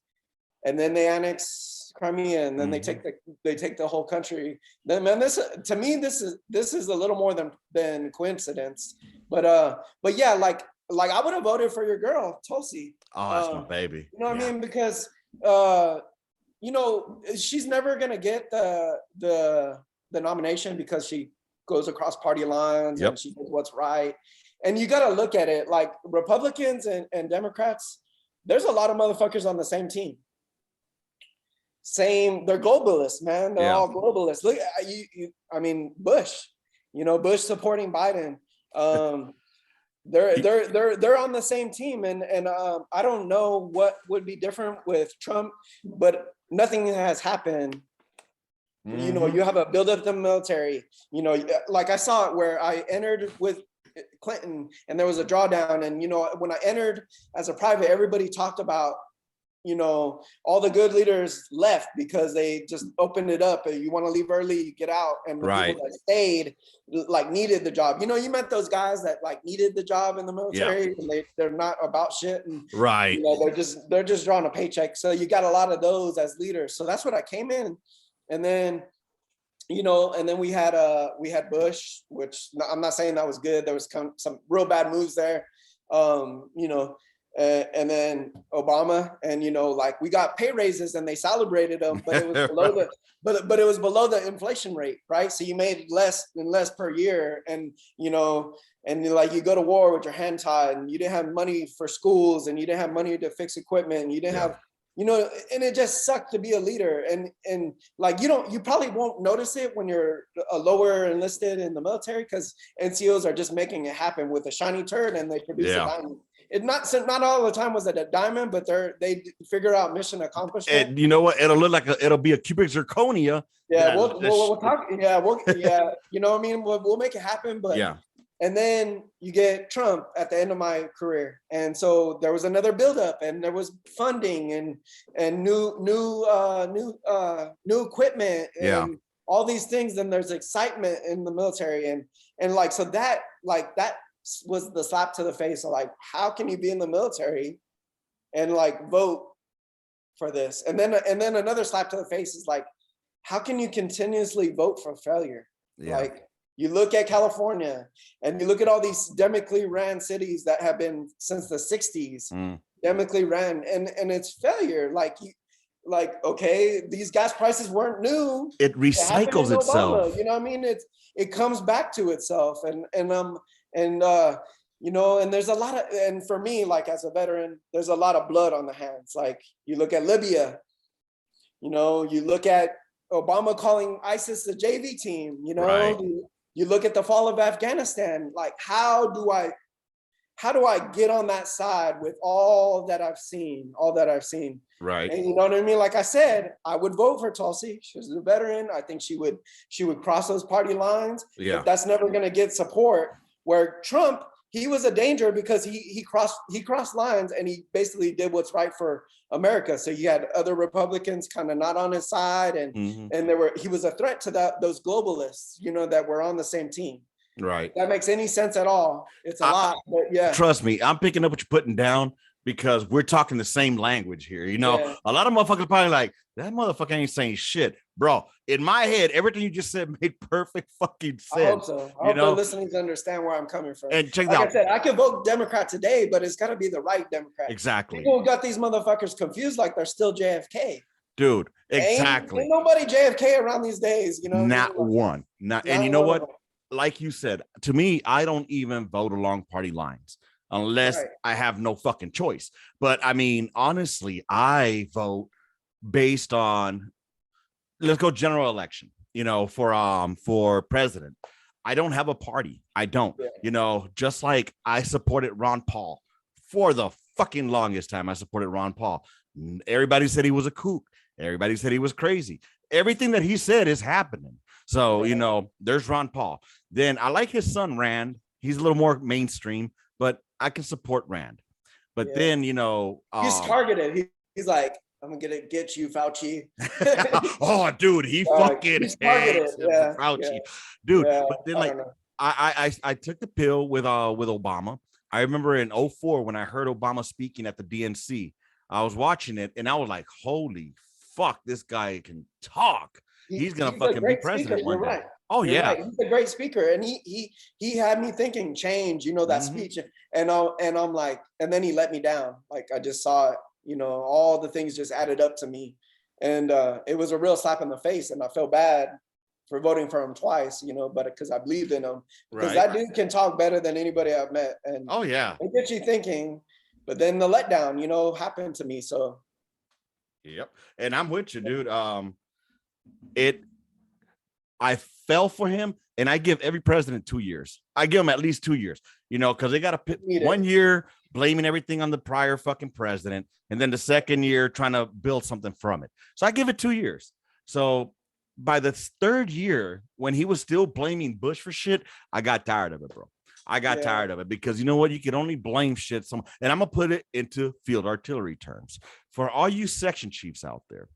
[SPEAKER 2] and then they annex Crimea, and then they take the whole country, then man, this to me this is a little more than coincidence. But yeah, like I would have voted for your girl, Tulsi.
[SPEAKER 1] Oh, that's my baby.
[SPEAKER 2] You know what I mean? Because you know, she's never gonna get the nomination because she goes across party lines and she does what's right. And you got to look at it like Republicans and Democrats. There's a lot of motherfuckers on the same team. They're globalists, man. They're all globalists. Look, I mean, Bush. You know, Bush supporting Biden. They're on the same team, and I don't know what would be different with Trump, but nothing has happened. You know, you have a build up the military. You know, like I saw it where I entered with Clinton, and there was a drawdown, and you know, when I entered as a private, everybody talked about, you know, all the good leaders left because they just opened it up. You want to leave early, you get out. And the people that stayed like needed the job. You know, you met those guys that like needed the job in the military, and they're not about shit. And you know, they're just drawing a paycheck. So you got a lot of those as leaders. So that's what I came in. And then, you know, and then we had Bush, which I'm not saying that was good. There was some real bad moves there. You know, and then Obama, and you know, like we got pay raises and they celebrated them, but it was below but it was below the inflation rate, right? So you made less and less per year, and you know, and like you go to war with your hand tied, and you didn't have money for schools, and you didn't have money to fix equipment, and you didn't have, you know, and it just sucked to be a leader. And like you probably won't notice it when you're a lower enlisted in the military, because NCOs are just making it happen with a shiny turd, and they produce a diamond. Not all the time was it a diamond, but they figure out mission accomplishment.
[SPEAKER 1] And you know what? It'll be a cubic zirconia.
[SPEAKER 2] Yeah, we'll talk. Yeah, you know what I mean? We'll make it happen. But And then you get Trump at the end of my career, and so there was another buildup, and there was funding and new equipment and all these things. And there's excitement in the military, and like so that was the slap to the face of like, how can you be in the military and like vote for this? And then another slap to the face is like, how can you continuously vote for failure? Like, you look at California and you look at all these democratically ran cities that have been since the 60s, democratically ran, and it's failure. Like, okay, these gas prices weren't new.
[SPEAKER 1] It recycles itself.
[SPEAKER 2] You know what I mean? It comes back to itself. And you know, and there's a lot of, and for me, like as a veteran, there's a lot of blood on the hands. Like you look at Libya, you know, you look at Obama calling ISIS the JV team, you know, right. You look at the fall of Afghanistan, like how do I get on that side with all that I've seen? Right. And you know what I mean? Like I said, I would vote for Tulsi. She's a veteran. I think she would cross those party lines. Yeah. But that's never going to get support. Where Trump, he was a danger because he crossed lines, and he basically did what's right for America. So you had other Republicans kind of not on his side, and he was a threat to those globalists, you know, that were on the same team.
[SPEAKER 1] Right.
[SPEAKER 2] If that makes any sense at all. It's a lot, but yeah.
[SPEAKER 1] Trust me, I'm picking up what you're putting down because we're talking the same language here. You know, a lot of motherfuckers probably like, that motherfucker ain't saying shit. Bro, in my head, everything you just said made perfect fucking sense.
[SPEAKER 2] I hope so. I hope the listeners understand where I'm coming from.
[SPEAKER 1] And check
[SPEAKER 2] like
[SPEAKER 1] out.
[SPEAKER 2] I said, I could vote Democrat today, but it's got to be the right Democrat.
[SPEAKER 1] Exactly.
[SPEAKER 2] People got these motherfuckers confused like they're still JFK.
[SPEAKER 1] Dude, exactly.
[SPEAKER 2] Ain't nobody JFK around these days, you know?
[SPEAKER 1] Not one. And you know what? Like you said, to me, I don't even vote along party lines unless I have no fucking choice. But I mean, honestly, I vote based on, let's go general election, you know, for president. I don't have a party. I don't, you know, just like I supported Ron Paul for the fucking longest time. I supported Ron Paul. Everybody said he was a kook. Everybody said he was crazy. Everything that he said is happening. So, you know, there's Ron Paul. Then I like his son, Rand. He's a little more mainstream, but I can support Rand. But then, you know,
[SPEAKER 2] he's targeted. He's like, I'm gonna get you, Fauci.
[SPEAKER 1] Oh, dude, he fucking hates Fauci, dude. But then, like, I took the pill with Obama. I remember in 2004 when I heard Obama speaking at the DNC. I was watching it and I was like, holy fuck, this guy can talk. He's gonna fucking be president one day. Right. Oh, you're right.
[SPEAKER 2] He's a great speaker, and he had me thinking change. You know, that speech, and I'm like, and then he let me down. Like I just saw it. You know, all the things just added up to me, and it was a real slap in the face, and I felt bad for voting for him twice. You know, but because I believed in him, because that dude can talk better than anybody I've met, and it gets you thinking. But then the letdown, you know, happened to me. So,
[SPEAKER 1] yep, and I'm with you, dude. I fell for him, and I give every president 2 years. I give them at least 2 years, you know, because they got to put 1 year blaming everything on the prior fucking president, and then the second year trying to build something from it. So I give it 2 years. So by the third year, when he was still blaming Bush for shit, I got tired of it, bro. I got tired of it because you know what? You can only blame shit. And I'm going to put it into field artillery terms. For all you section chiefs out there,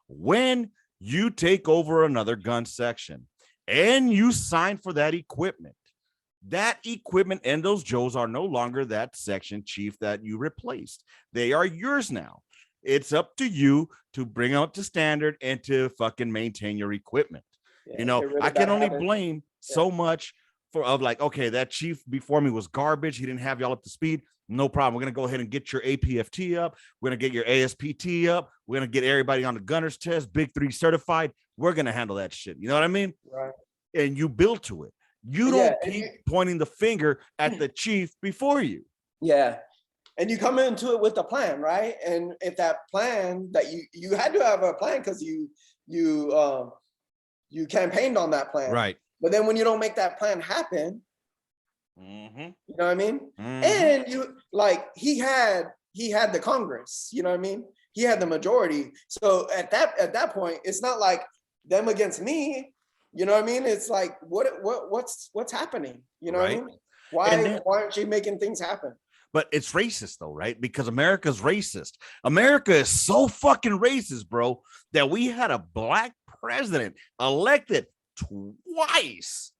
[SPEAKER 1] when you take over another gun section and you sign for that equipment and those Joes are no longer that section chief that you replaced. They are yours now. It's up to you to bring out the standard and to fucking maintain your equipment. You know, I can only blame so much of like, okay, that chief before me was garbage. He didn't have y'all up to speed. No problem. We're going to go ahead and get your APFT up. We're going to get your ASPT up. We're going to get everybody on the gunner's test, Big 3 certified. We're going to handle that shit. You know what I mean?
[SPEAKER 2] Right.
[SPEAKER 1] And you build to it. You don't keep pointing the finger at the chief before you.
[SPEAKER 2] Yeah. And you come into it with a plan, right? And if that plan that you had to have a plan because you campaigned on that plan.
[SPEAKER 1] Right.
[SPEAKER 2] But then when you don't make that plan happen, you know what I mean? And you like he had the Congress, you know what I mean? He had the majority. So at that point, it's not like them against me, you know what I mean? It's like what's happening? You know what I mean? Why aren't you making things happen?
[SPEAKER 1] But it's racist though, right? Because America's racist. America is so fucking racist, bro, that we had a black president elected twice.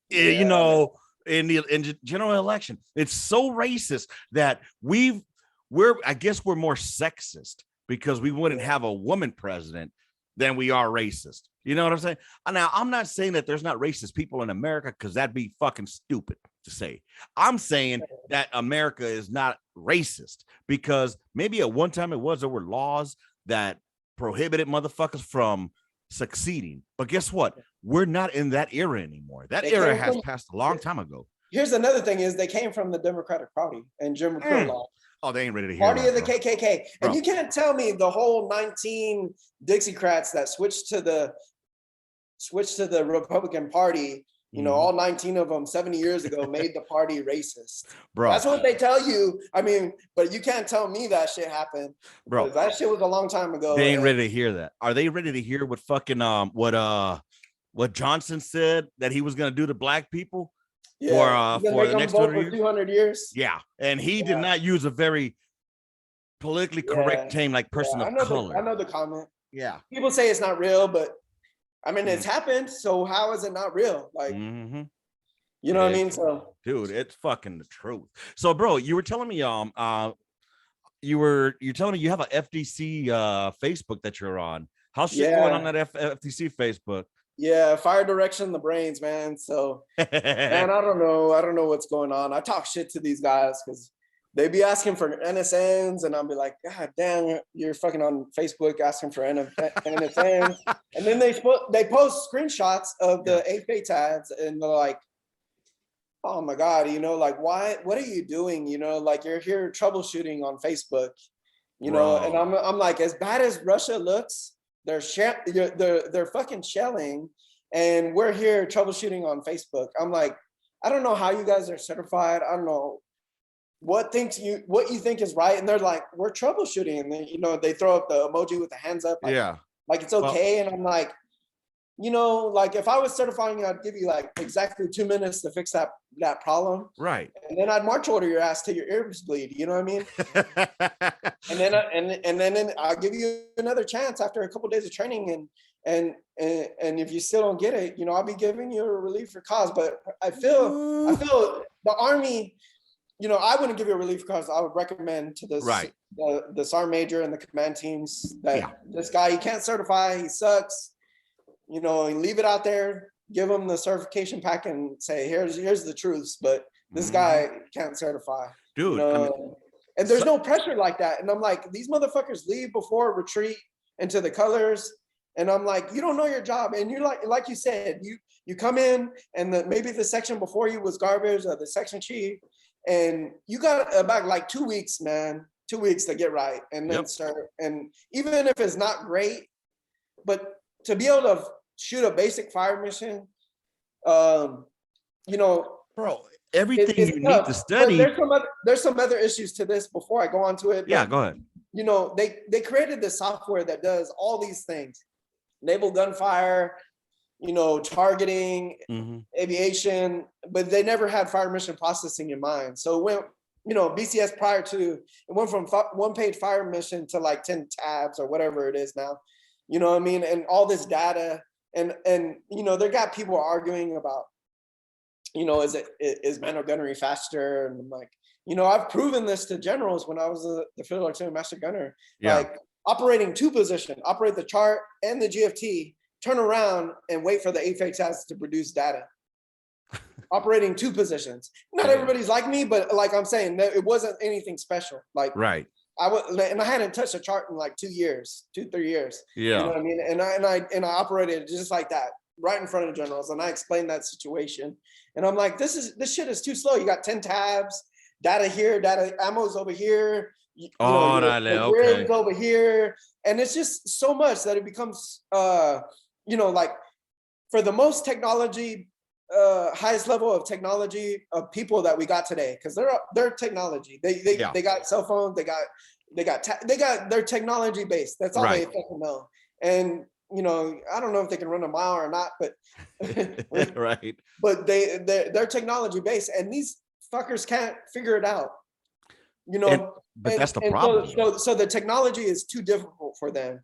[SPEAKER 1] You know, in the general election. It's so racist that we're I guess we're more sexist because we wouldn't have a woman president than we are racist. You know what I'm saying? Now, I'm not saying that there's not racist people in America because that'd be fucking stupid to say. I'm saying that America is not racist because maybe at one time there were laws that prohibited motherfuckers from succeeding. But guess what? We're not in that era anymore. That era has passed a long time ago.
[SPEAKER 2] Here's another thing is they came from the Democratic Party and Jim Crow law.
[SPEAKER 1] Oh, they ain't ready to hear
[SPEAKER 2] Party
[SPEAKER 1] that,
[SPEAKER 2] of the
[SPEAKER 1] bro.
[SPEAKER 2] KKK.
[SPEAKER 1] Bro.
[SPEAKER 2] And you can't tell me the whole 19 Dixiecrats that switched to the Republican Party, you know, all 19 of them 70 years ago made the party racist. Bro. That's what they tell you. I mean, but you can't tell me that shit happened. Bro, that shit was a long time ago.
[SPEAKER 1] They ain't ready to hear that. Are they ready to hear what fucking what Johnson said that he was gonna do to black people?
[SPEAKER 2] Yeah,
[SPEAKER 1] for the next
[SPEAKER 2] 200 years.
[SPEAKER 1] Yeah, and he did not use a very politically correct term like person of color.
[SPEAKER 2] I know the comment.
[SPEAKER 1] Yeah,
[SPEAKER 2] people say it's not real, but I mean it's happened. So how is it not real? Like, you know what I mean? So,
[SPEAKER 1] dude, it's fucking the truth. So, bro, you were telling me you're telling me you have a FDC Facebook that you're on. How's shit going on that FDC Facebook?
[SPEAKER 2] Yeah, fire direction the brains, man. So, man, I don't know what's going on. I talk shit to these guys because they be asking for NSNs, and I'll be like, God damn, you're fucking on Facebook asking for NSNs. And then they post screenshots of the AFA tabs, and they're like, oh my God, you know, like, why? What are you doing? You know, like you're here troubleshooting on Facebook, you know. And I'm like, as bad as Russia looks, they're fucking shelling, and we're here troubleshooting on Facebook. I'm like, I don't know how you guys are certified. I don't know what you think is right. And they're like, we're troubleshooting, and then, you know, they throw up the emoji with the hands up, like, like it's okay. And I'm like, you know, like if I was certifying, I'd give you like exactly 2 minutes to fix that problem.
[SPEAKER 1] Right.
[SPEAKER 2] And then I'd march order your ass till your ears bleed. You know what I mean? and then I'll give you another chance after a couple of days of training. And if you still don't get it, you know, I'll be giving you a relief for cause. But I feel the Army, you know, I wouldn't give you a relief cause. I would recommend to this, the sergeant major and the command teams that this guy, he can't certify, he sucks. You know, and leave it out there, give them the certification pack and say, here's the truths, but this guy can't certify.
[SPEAKER 1] Dude,
[SPEAKER 2] you know?
[SPEAKER 1] I mean,
[SPEAKER 2] and there's no pressure like that. And I'm like, these motherfuckers leave before retreat into the colors. And I'm like, you don't know your job. And you're like you said, you come in and maybe the section before you was garbage, or the section chief, and you got about like 2 weeks, man, 2 weeks to get right. And then start. And even if it's not great, but to be able to shoot a basic fire mission, you know,
[SPEAKER 1] bro, everything you need to study.
[SPEAKER 2] There's some other issues to this before I go on to it.
[SPEAKER 1] Yeah, go ahead.
[SPEAKER 2] You know, they created this software that does all these things: naval gunfire, you know, targeting, aviation, but they never had fire mission processing in mind. So when, you know, BCS prior to, it went from one-page fire mission to like 10 tabs or whatever it is now. You know what I mean? And all this data, and you know, they got people arguing about, you know, is manual gunnery faster? And I'm like, you know, I've proven this to generals when I was the field artillery master gunner. Like operating two position, operate the chart and the GFT, turn around and wait for the AFA to produce data. Operating two positions. Not everybody's like me, but like I'm saying, it wasn't anything special. Like I hadn't touched a chart in like 2 years, 2-3 years.
[SPEAKER 1] Yeah.
[SPEAKER 2] You know what I mean? And I operated just like that, right in front of generals. And I explained that situation. And I'm like, this shit is too slow. You got 10 tabs, data here, data ammo's over here. You know, the grid's over here. And it's just so much that it becomes you know, like for the most technology, highest level of technology of people that we got today, because they're technology. They got cell phones, they got their technology based. That's all they fucking know. And you know, I don't know if they can run a mile or not, but but they're technology based. And these fuckers can't figure it out.
[SPEAKER 1] But that's the problem.
[SPEAKER 2] So the technology is too difficult for them.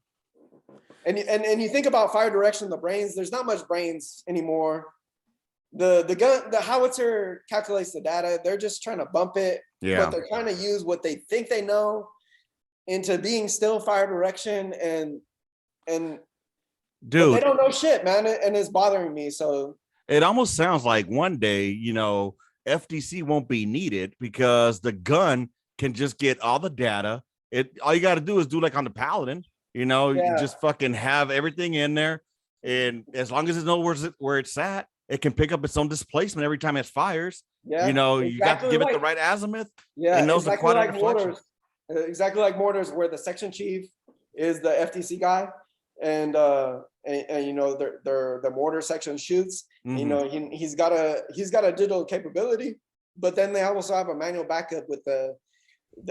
[SPEAKER 2] And you think about fire direction, the brains, there's not much brains anymore. The howitzer calculates the data. They're just trying to bump it.
[SPEAKER 1] Yeah.
[SPEAKER 2] But they're trying to use what they think they know into being still fire direction and
[SPEAKER 1] dude,
[SPEAKER 2] they don't know shit, man. And it's bothering me. So
[SPEAKER 1] it almost sounds like one day, FDC won't be needed because the gun can just get all the data. All you got to do is do like on the Paladin, you just fucking have everything in there. And as long as it knows where it's at, it can pick up its own displacement every time it fires.
[SPEAKER 2] Yeah,
[SPEAKER 1] you got to give it the right azimuth.
[SPEAKER 2] Yeah,
[SPEAKER 1] it knows
[SPEAKER 2] exactly
[SPEAKER 1] the
[SPEAKER 2] like mortars. Exactly like mortars, where the section chief is the FTC guy, and the mortar section shoots.
[SPEAKER 1] Mm-hmm.
[SPEAKER 2] He's got a digital capability, but then they also have a manual backup with the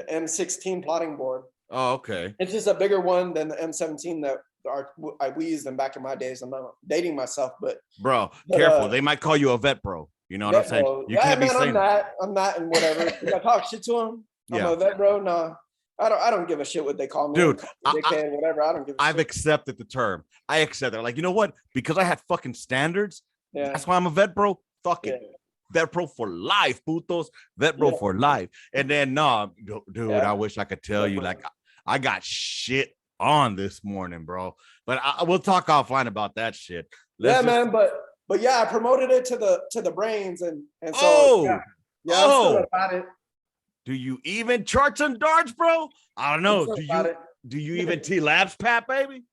[SPEAKER 2] M16 plotting board.
[SPEAKER 1] Oh, okay.
[SPEAKER 2] It's just a bigger one than the M17 that we used them back in my days. I'm not dating myself, but
[SPEAKER 1] careful. They might call you a vet bro. You know what I'm saying? You can't be saying that.
[SPEAKER 2] I'm that and whatever. If I talk shit to them, I'm a vet bro. No, I don't give a shit what they call me.
[SPEAKER 1] Dude,
[SPEAKER 2] whatever. I don't give a
[SPEAKER 1] I've
[SPEAKER 2] shit.
[SPEAKER 1] accepted the term. I accept it. Like, you know what? Because I had fucking standards.
[SPEAKER 2] Yeah.
[SPEAKER 1] That's why I'm a vet bro. Fuck it. Vet bro for life, putos. Vet bro for life. And then, dude, I wish I could tell you, like, I got shit on this morning, bro. But we'll talk offline about that shit.
[SPEAKER 2] Man. But yeah, I promoted it to the brains, and so I'm still about it.
[SPEAKER 1] Do you even charts and darts, bro? I don't know. Do you even T-Labs, Pat, baby?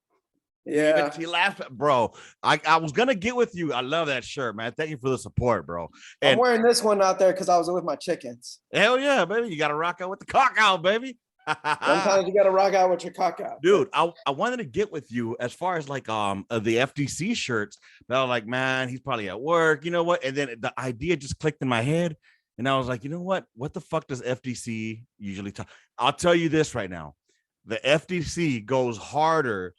[SPEAKER 2] Yeah.
[SPEAKER 1] T-Labs, bro. I was gonna get with you. I love that shirt, man. Thank you for the support, bro.
[SPEAKER 2] And I'm wearing this one out there because I was with my chickens.
[SPEAKER 1] Hell yeah, baby. You gotta rock out with the cock out, baby.
[SPEAKER 2] Sometimes you gotta rock out with your cock out.
[SPEAKER 1] Dude, I wanted to get with you as far as like the FTC shirts. But I was like, man, he's probably at work. You know what? And then the idea just clicked in my head. And I was like, you know what? What the fuck does FTC usually talk? I'll tell you this right now. The FTC goes harder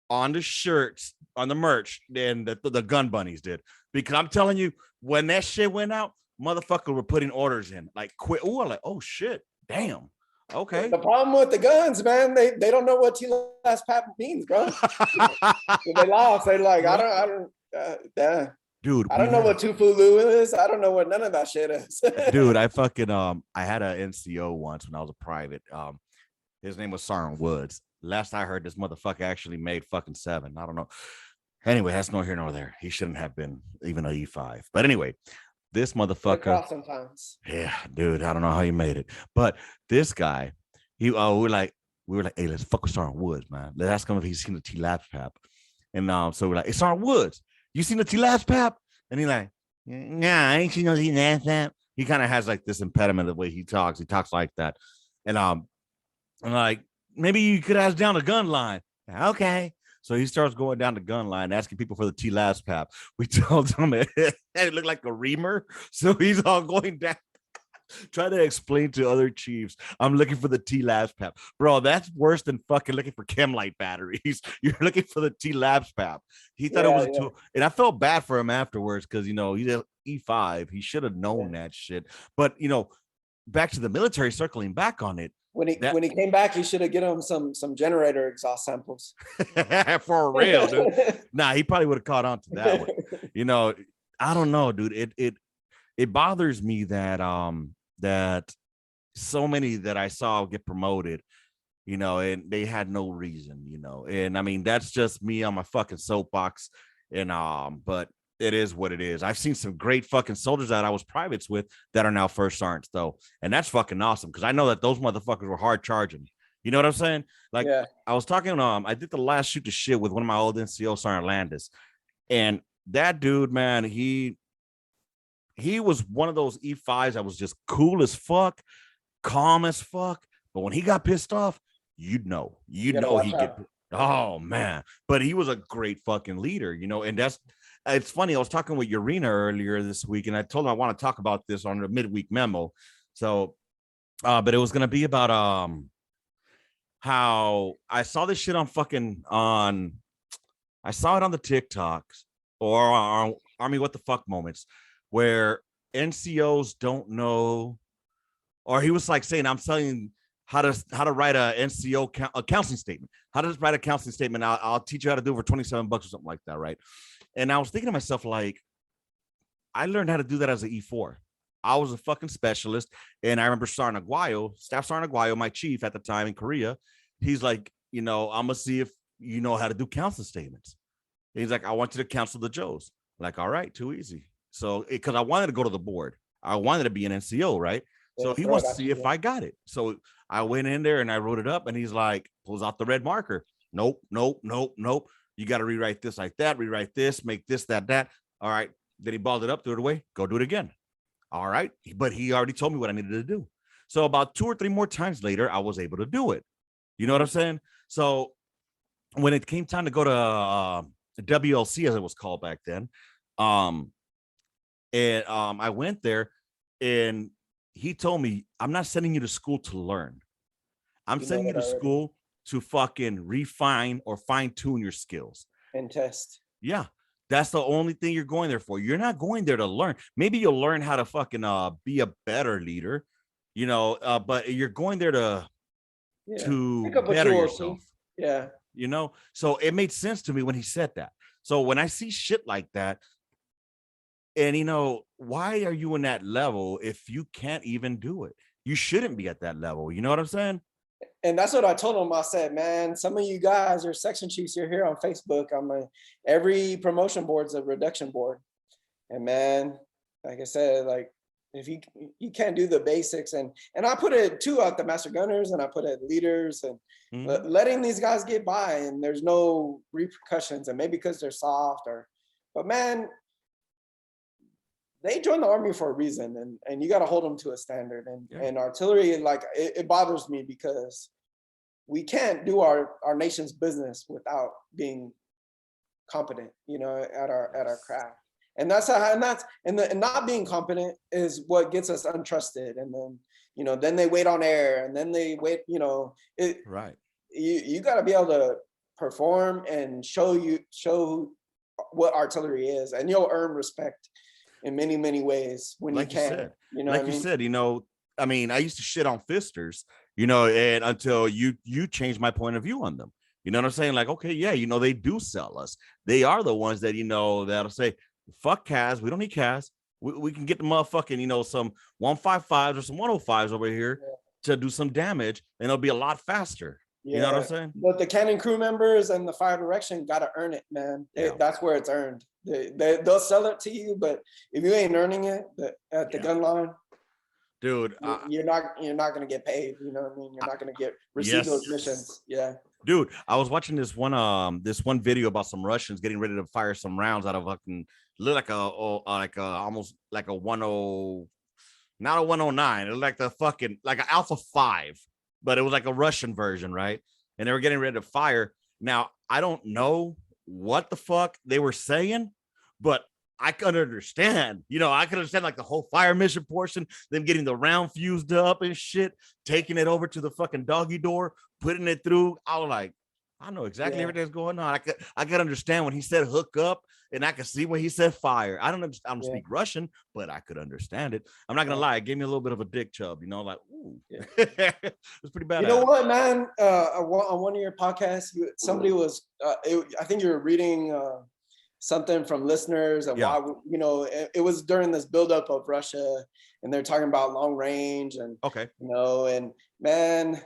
[SPEAKER 1] on the shirts, on the merch than the gun bunnies did. Because I'm telling you, when that shit went out, motherfuckers were putting orders in. Like, quit. Oh, I'm like, oh shit. Damn. Okay.
[SPEAKER 2] The problem with the guns, man, they don't know what T-Last Pap means, bro. They lost. They like, I don't
[SPEAKER 1] dude,
[SPEAKER 2] I don't know what Tufulu is. I don't know what none of that shit is.
[SPEAKER 1] Dude, I fucking I had an NCO once when I was a private. His name was Sergeant Woods. Last I heard, this motherfucker actually made fucking 7. I don't know. Anyway, that's no here nor there. He shouldn't have been even a E5. But anyway, this motherfucker.
[SPEAKER 2] Sometimes.
[SPEAKER 1] Yeah, dude, I don't know how he made it. But this guy, we were like, hey, let's fuck with Sergeant Woods, man. Let's ask him if he's seen the T-Labs Pap. And so we're like, hey, Sergeant Woods, you seen the T-Labs Pap? And he's like, nah, I ain't seen no T-Labs Pap. He kind of has like this impediment the way he talks. He talks like that. And I'm like, maybe you could ask down the Gunline. Okay. So he starts going down the Gunline, asking people for the T-Labs Pap. We told him it looked like a reamer. So he's all going down, trying to explain to other chiefs, I'm looking for the T-Labs Pap. Bro, that's worse than fucking looking for Chemlight batteries. You're looking for the T-Labs Pap. He thought it was too, and I felt bad for him afterwards because, he's an E5. He should have known that shit. But, back to the military, circling back on it.
[SPEAKER 2] When he came back, he should have given him some generator exhaust samples.
[SPEAKER 1] For real, dude. Nah, he probably would have caught on to that one. I don't know, dude. It bothers me that that so many that I saw get promoted, and they had no reason, And I mean, that's just me on my fucking soapbox. And but it is what it is. I've seen some great fucking soldiers that I was privates with that are now first sergeants, though. And that's fucking awesome because I know that those motherfuckers were hard charging. You know what I'm saying? Like, I was talking, I did the last shoot to shit with one of my old NCO, Sergeant Landis. And that dude, man, he was one of those E5s that was just cool as fuck, calm as fuck. But when he got pissed off, you'd know he could. Oh, man. But he was a great fucking leader, and it's funny. I was talking with Urena earlier this week, and I told him I want to talk about this on the midweek memo. So, but it was going to be about how I saw this shit I saw it on the TikToks or on Army What the Fuck moments, where NCOs don't know, or he was like saying, I'm telling how to write a NCO a counseling statement. How to write a counseling statement. I'll teach you how to do it for $27 or something like that, right? And I was thinking to myself, like, I learned how to do that as an E4. I was a fucking specialist. And I remember Sergeant Aguayo, Staff Sergeant Aguayo, my chief at the time in Korea, he's like, I'm going to see if you know how to do counseling statements. And he's like, I want you to counsel the Joes. I'm like, all right, too easy. So, because I wanted to go to the board. I wanted to be an NCO, right? So he wants to see if I got it. So I went in there and I wrote it up, and he's like, pulls out the red marker. Nope. You got to rewrite this like that, rewrite this, make this, that. All right. Then he balled it up, threw it away, go do it again. All right. But he already told me what I needed to do. So about 2 or 3 more times later, I was able to do it. You know what I'm saying? So when it came time to go to WLC, as it was called back then, I went there, and he told me, I'm not sending you to school to learn. I'm sending you to school to fucking refine or fine tune your skills
[SPEAKER 2] and test.
[SPEAKER 1] Yeah. That's the only thing you're going there for. You're not going there to learn. Maybe you'll learn how to fucking be a better leader, but you're going there to better yourself.
[SPEAKER 2] Yeah.
[SPEAKER 1] So it made sense to me when he said that. So when I see shit like that, and why are you in that level if you can't even do it? You shouldn't be at that level. You know what I'm saying?
[SPEAKER 2] And that's what I told him. I said, man, some of you guys are section chiefs. You're here on Facebook. Every promotion board's a reduction board. And man, like I said, like if you can't do the basics, and I put it too at the master gunners, and I put it leaders, and letting these guys get by, and there's no repercussions, and maybe because they're soft, but man, they joined the army for a reason, and you got to hold them to a standard. And artillery, like it bothers me because we can't do our nation's business without being competent, at our craft. And and not being competent is what gets us untrusted. And then, then they wait on air, and then they wait,
[SPEAKER 1] right.
[SPEAKER 2] You got to be able to perform and show what artillery is, and you'll earn respect in many, many ways when you can.
[SPEAKER 1] You said, I used to shit on fisters, and until you changed my point of view on them. You know what I'm saying? Like, okay, yeah, they do sell us. They are the ones that, that'll say, fuck CAS. We don't need CAS. We can get the motherfucking, some 155s or some 105s over here to do some damage, and it'll be a lot faster. Yeah. You know what I'm saying?
[SPEAKER 2] But the cannon crew members and the fire direction got to earn it, man. That's where it's earned. They'll sell it to you, but if you ain't earning it at the gun line,
[SPEAKER 1] dude,
[SPEAKER 2] you're not going to get paid. You know what I mean? You're not going to receive those missions. Yeah.
[SPEAKER 1] Dude, I was watching this one video about some Russians getting ready to fire some rounds out of fucking look like almost like a 10, not a 109. It was like like an Alpha 5, but it was like a Russian version, right? And they were getting ready to fire. Now, I don't know what the fuck they were saying, but I could understand, I could understand like the whole fire mission portion, them getting the round fused up and shit, taking it over to the fucking doggy door, putting it through. I was like, I know exactly everything that's going on. I could understand when he said hook up, and I could see when he said fire. I don't speak Russian, but I could understand it. I'm not gonna lie, it gave me a little bit of a dick chub, like, ooh. It's pretty bad.
[SPEAKER 2] You know what, man? On one of your podcasts, somebody was, I think you were reading something from listeners, and why, it was during this buildup of Russia, and they're talking about long range, and and man,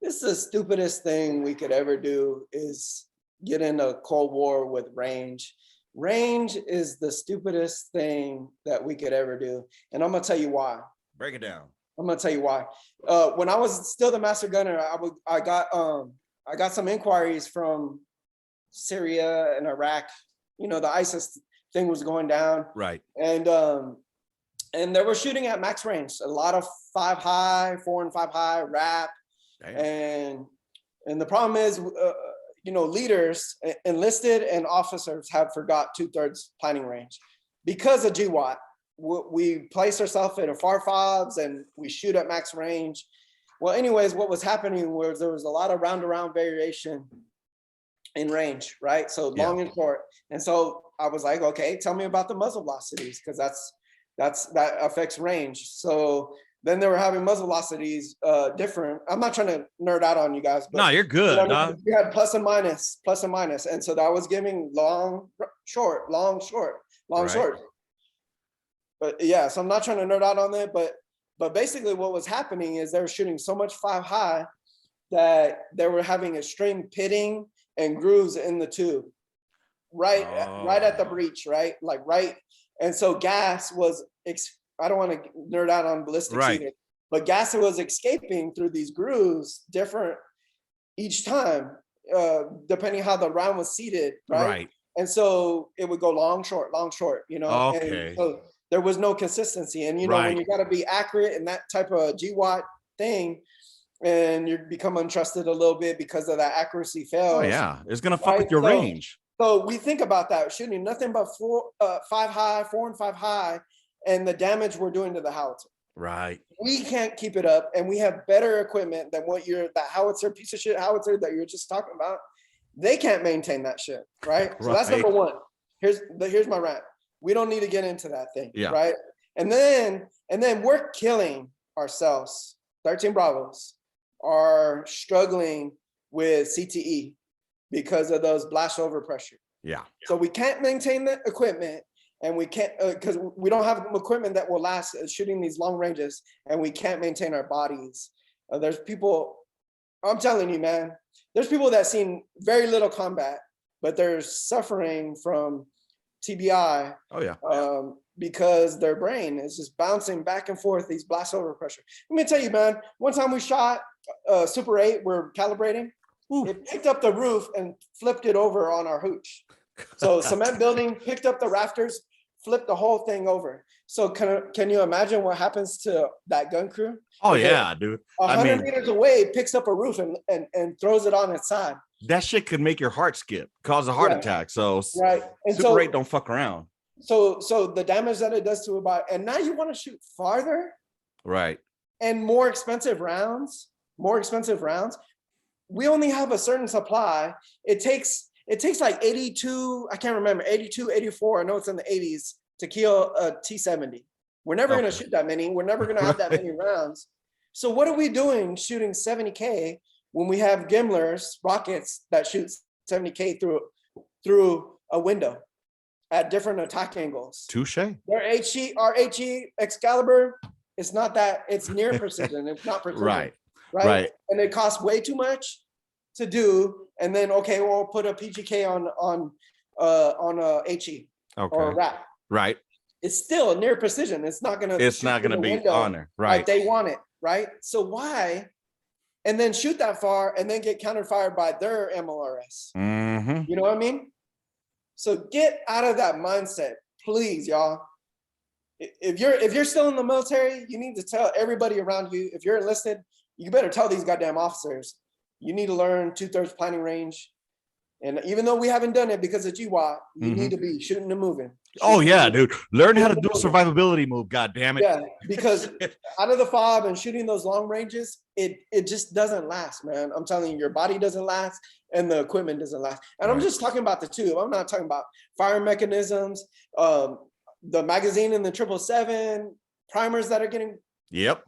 [SPEAKER 2] this is the stupidest thing we could ever do, is get in a Cold War with range. Range is the stupidest thing that we could ever do, and I'm gonna tell you why.
[SPEAKER 1] Break it down.
[SPEAKER 2] I'm gonna tell you why. When I was still the master gunner, I got some inquiries from Syria and Iraq. The ISIS thing was going down,
[SPEAKER 1] right?
[SPEAKER 2] And they were shooting at max range. A lot of 5 high, 4 and 5 high, RAP. Damn. And the problem is, leaders, enlisted and officers have forgot 2/3 planning range because of GWAT. We place ourselves in a far fobs and we shoot at max range. Well, anyways, what was happening was there was a lot of round-around variation in range, right? So long and short. And so I was like, okay, tell me about the muzzle velocities, because that affects range. So then they were having muzzle velocities different. I'm not trying to nerd out on you guys, but
[SPEAKER 1] No, you're good.
[SPEAKER 2] you know, I mean? You had plus and minus, and so that was giving long, short, long, short, long, short. But yeah, so I'm not trying to nerd out on that, but basically what was happening is they were shooting so much 5-high that they were having extreme pitting and grooves in the tube, right at the breech, right, like right. And so gas was, I don't want to nerd out on ballistics either, but gas was escaping through these grooves different each time, depending how the round was seated, right? And so it would go long, short, you know.
[SPEAKER 1] Okay.
[SPEAKER 2] And so there was no consistency. And you know, when you got to be accurate in that type of GWatt thing, and you become untrusted a little bit because of that accuracy fails.
[SPEAKER 1] Oh yeah, it's gonna fuck with your range.
[SPEAKER 2] So we think about that, shooting nothing but 4 and 5 high, and the damage we're doing to the howitzer.
[SPEAKER 1] Right.
[SPEAKER 2] We can't keep it up, and we have better equipment than what that howitzer, piece of shit howitzer that you were just talking about. They can't maintain that shit, right? So that's number one. Here's my rant. We don't need to get into that thing, right? And then we're killing ourselves. 13 Bravos are struggling with CTE because of those blast over pressure.
[SPEAKER 1] Yeah.
[SPEAKER 2] So we can't maintain the equipment, and we can't because we don't have equipment that will last shooting these long ranges, and we can't maintain our bodies. There's people, I'm telling you, man, there's people that seen very little combat, but they're suffering from TBI.
[SPEAKER 1] Oh yeah.
[SPEAKER 2] Because their brain is just bouncing back and forth, these blast over pressure. Let me tell you, man, one time we shot Super 8, we're calibrating. Ooh. It picked up the roof and flipped it over on our hooch. So cement building, picked up the rafters, flipped the whole thing over. So can you imagine what happens to that gun crew?
[SPEAKER 1] Oh yeah, dude.
[SPEAKER 2] 100 meters away, picks up a roof and throws it on its side.
[SPEAKER 1] That shit could make your heart skip, cause a heart attack. So
[SPEAKER 2] and
[SPEAKER 1] Super 8 don't fuck around.
[SPEAKER 2] So the damage that it does to a body, and now you want to shoot farther,
[SPEAKER 1] right? And
[SPEAKER 2] more expensive rounds. We only have a certain supply. It takes like 82, I can't remember, 82, 84. I know it's in the 80s to kill a T-70. We're never going to shoot that many. We're never going to have that many rounds. So what are we doing shooting 70K when we have Gimlers rockets that shoot 70K through a window at different attack angles?
[SPEAKER 1] Touche.
[SPEAKER 2] Our HE Excalibur, it's not that, it's near precision. It's not precision. Right. And it costs way too much to do. And then, okay, we'll put a PGK on a HE or a RAP.
[SPEAKER 1] Right.
[SPEAKER 2] It's still near precision. It's not gonna
[SPEAKER 1] be on there. Right.
[SPEAKER 2] Like they want it, right? So why? And then shoot that far and then get counter-fired by their MLRS.
[SPEAKER 1] Mm-hmm.
[SPEAKER 2] You know what I mean? So get out of that mindset, please, y'all. If you're still in the military, you need to tell everybody around you. If you're enlisted, you better tell these goddamn officers. You need to learn 2/3 planning range. And even though we haven't done it because of GWatt, you need to be shooting and moving.
[SPEAKER 1] Dude. Learn how to do a survivability move, god damn it.
[SPEAKER 2] Yeah, because out of the fob and shooting those long ranges, it just doesn't last, man. I'm telling you, your body doesn't last and the equipment doesn't last. And I'm just talking about the tube. I'm not talking about fire mechanisms, the magazine in the 777, primers that are getting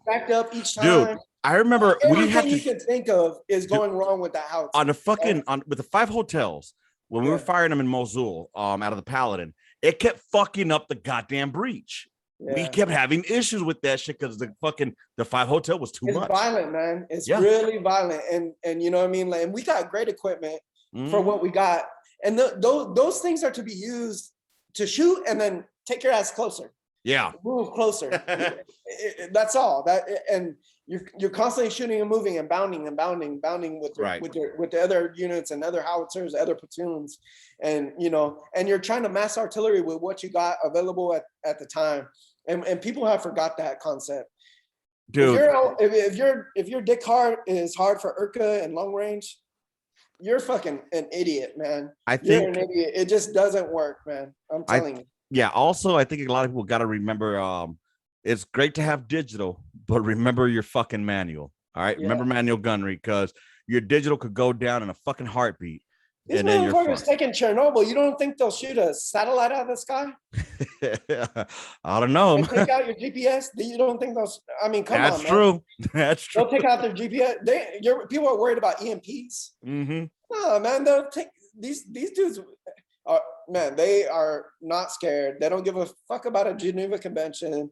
[SPEAKER 2] backed up each time. Dude,
[SPEAKER 1] I remember
[SPEAKER 2] everything you can think of is going wrong with that house.
[SPEAKER 1] On the fucking with the 5 hotels when we were firing them in Mosul, out of the Paladin, it kept fucking up the goddamn breach. Yeah. We kept having issues with that shit because the 5 hotel was too much.
[SPEAKER 2] It's violent, man. It's really violent, and you know what I mean. Like, and we got great equipment for what we got, and those things are to be used to shoot and then take your ass closer.
[SPEAKER 1] Yeah,
[SPEAKER 2] move closer. That's all. And you're constantly shooting and moving and bounding with the other units and other howitzers, other platoons, and you're trying to mass artillery with what you got available at the time, and people have forgot that concept. Dude, if your dick hard is hard for Urka and long range, you're fucking an idiot, man. You're an idiot. It just doesn't work, man. I'm telling you.
[SPEAKER 1] Yeah. Also, I think a lot of people got to remember, it's great to have digital, but remember your fucking manual. All right. Yeah. Remember manual gunnery, because your digital could go down in a fucking heartbeat.
[SPEAKER 2] These
[SPEAKER 1] and then you're
[SPEAKER 2] motherfuckers
[SPEAKER 1] fucked.
[SPEAKER 2] taking Chernobyl. You don't think they'll shoot a satellite out of the sky
[SPEAKER 1] I don't know.
[SPEAKER 2] and take out your GPS? You don't think those? I mean, come
[SPEAKER 1] That's
[SPEAKER 2] on, man.
[SPEAKER 1] true. That's true.
[SPEAKER 2] They'll take out their GPS. People are worried about EMPs.
[SPEAKER 1] Mm-hmm.
[SPEAKER 2] No, man, they'll take these dudes. Man, they are not scared. They don't give a fuck about a Geneva Convention.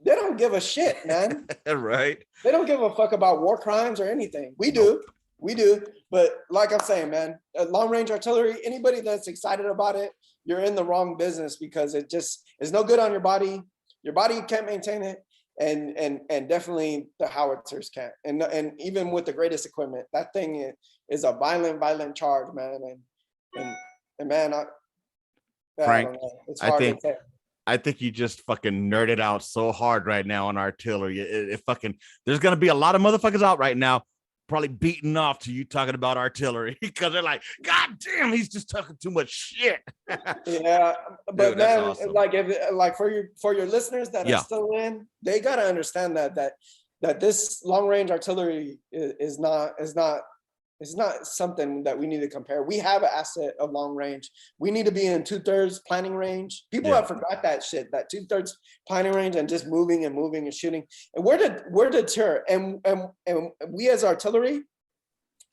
[SPEAKER 2] They don't give a shit, man.
[SPEAKER 1] Right.
[SPEAKER 2] They don't give a fuck about war crimes or anything. We do. We do. But like I'm saying, man, long range artillery, anybody that's excited about it, you're in the wrong business because it just is no good on your body. Your body can't maintain it. And definitely the howitzers can't. And even with the greatest equipment, that thing is a violent charge, man. And man,
[SPEAKER 1] Frank,
[SPEAKER 2] I don't know. It's hard to say.
[SPEAKER 1] I think you just fucking nerded out so hard right now on artillery. It fucking, there's gonna be a lot of motherfuckers out right now probably beating off to you talking about artillery because they're like, God damn, he's just talking too much shit.
[SPEAKER 2] Yeah, but
[SPEAKER 1] Dude,
[SPEAKER 2] man,
[SPEAKER 1] awesome.
[SPEAKER 2] like for your listeners that are still in, they gotta understand that this long range artillery is not something that we need to compare. We have an asset of long range. We need to be in 2/3 planning range. People have forgot that shit, that 2/3 planning range and just moving and shooting. And we're deterred. And we as artillery,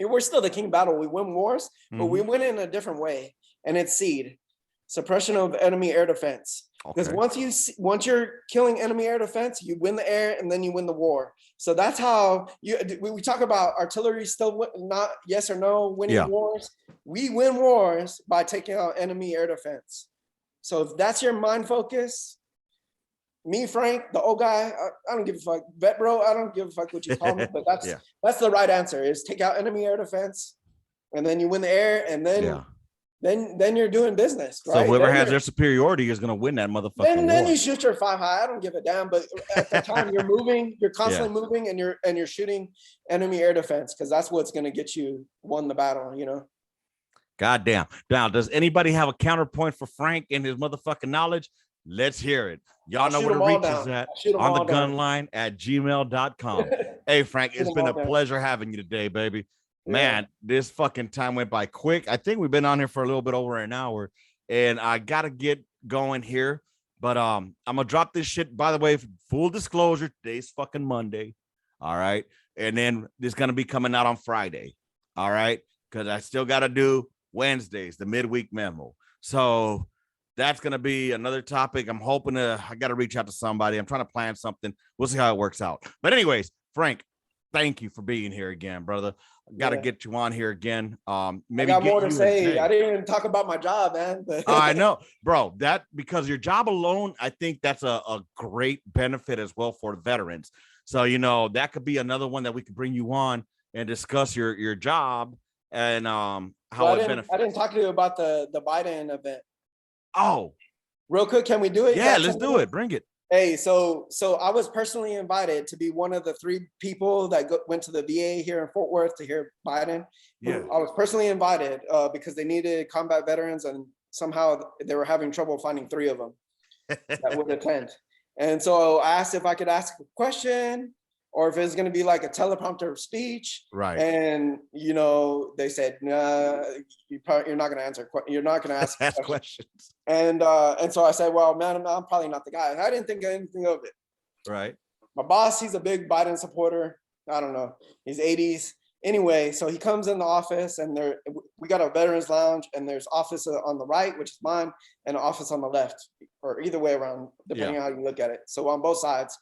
[SPEAKER 2] we're still the king battle. We win wars, but we win in a different way. And it's SEED, suppression of enemy air defense. Because once you're killing enemy air defense, you win the air and then you win the war. So that's how we talk about artillery still not yes or no winning wars. We win wars by taking out enemy air defense. So if that's your mind focus, me, Frank, the old guy, I don't give a fuck. Vet bro, I don't give a fuck what you call me, but that's the right answer is take out enemy air defense and then you win the air and then you're doing business, right?
[SPEAKER 1] So whoever has their superiority is gonna win that motherfucker.
[SPEAKER 2] Then you shoot your 5 high. I don't give a damn. But at the time you're moving, you're constantly moving, and you're shooting enemy air defense because that's what's gonna get you won the battle. You know.
[SPEAKER 1] God damn. Now, does anybody have a counterpoint for Frank and his motherfucking knowledge? Let's hear it. Y'all know where to reach us at on the gunline at gmail.com. Hey, Frank, it's been a pleasure having you today, baby. Man, this fucking time went by quick. I think we've been on here for a little bit over an hour, and I gotta get going here. But I'm gonna drop this shit. By the way, full disclosure, today's fucking Monday. All right, and then it's gonna be coming out on Friday. All right, because I still gotta do Wednesdays, the midweek memo. So that's gonna be another topic. I'm hoping I gotta reach out to somebody. I'm trying to plan something. We'll see how it works out. But anyways, Frank, thank you for being here again, brother. Got to get you on here again. Maybe
[SPEAKER 2] I got more to say. I didn't even talk about my job, man.
[SPEAKER 1] I know, bro. That because your job alone, I think that's a great benefit as well for veterans. So that could be another one that we could bring you on and discuss your job and how it benefits.
[SPEAKER 2] I didn't talk to you about the Biden event.
[SPEAKER 1] Oh,
[SPEAKER 2] real quick, can we do it?
[SPEAKER 1] Yeah, let's do it. Bring it.
[SPEAKER 2] Hey, so I was personally invited to be one of the 3 people that went to the VA here in Fort Worth to hear Biden.
[SPEAKER 1] Yeah,
[SPEAKER 2] I was personally invited because they needed combat veterans, and somehow they were having trouble finding 3 of them that would attend. And so I asked if I could ask a question or if it's going to be like a teleprompter speech.
[SPEAKER 1] Right.
[SPEAKER 2] And they said, nah, you're not going to answer. You're not going to ask
[SPEAKER 1] questions.
[SPEAKER 2] And so I said, well, man, I'm probably not the guy. And I didn't think anything of it.
[SPEAKER 1] Right.
[SPEAKER 2] My boss, he's a big Biden supporter. I don't know. He's 80s. Anyway, so he comes in the office and we got a veterans lounge and there's office on the right, which is mine, and an office on the left, or either way around, depending on how you look at it. So on both sides.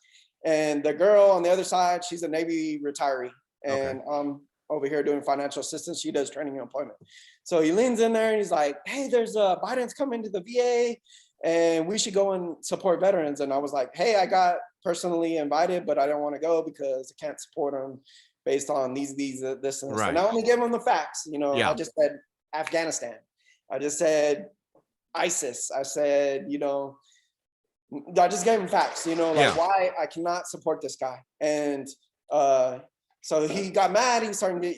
[SPEAKER 2] And the girl on the other side, she's a Navy retiree. And I'm over here doing financial assistance. She does training and employment. So he leans in there and he's like, hey, there's Biden's coming to the VA and we should go and support veterans. And I was like, hey, I got personally invited, but I don't want to go because I can't support them based on this and this. Right. And I only gave them the facts. I just said Afghanistan. I just said ISIS. I said, I just gave him facts, why I cannot support this guy. And so he got mad. He started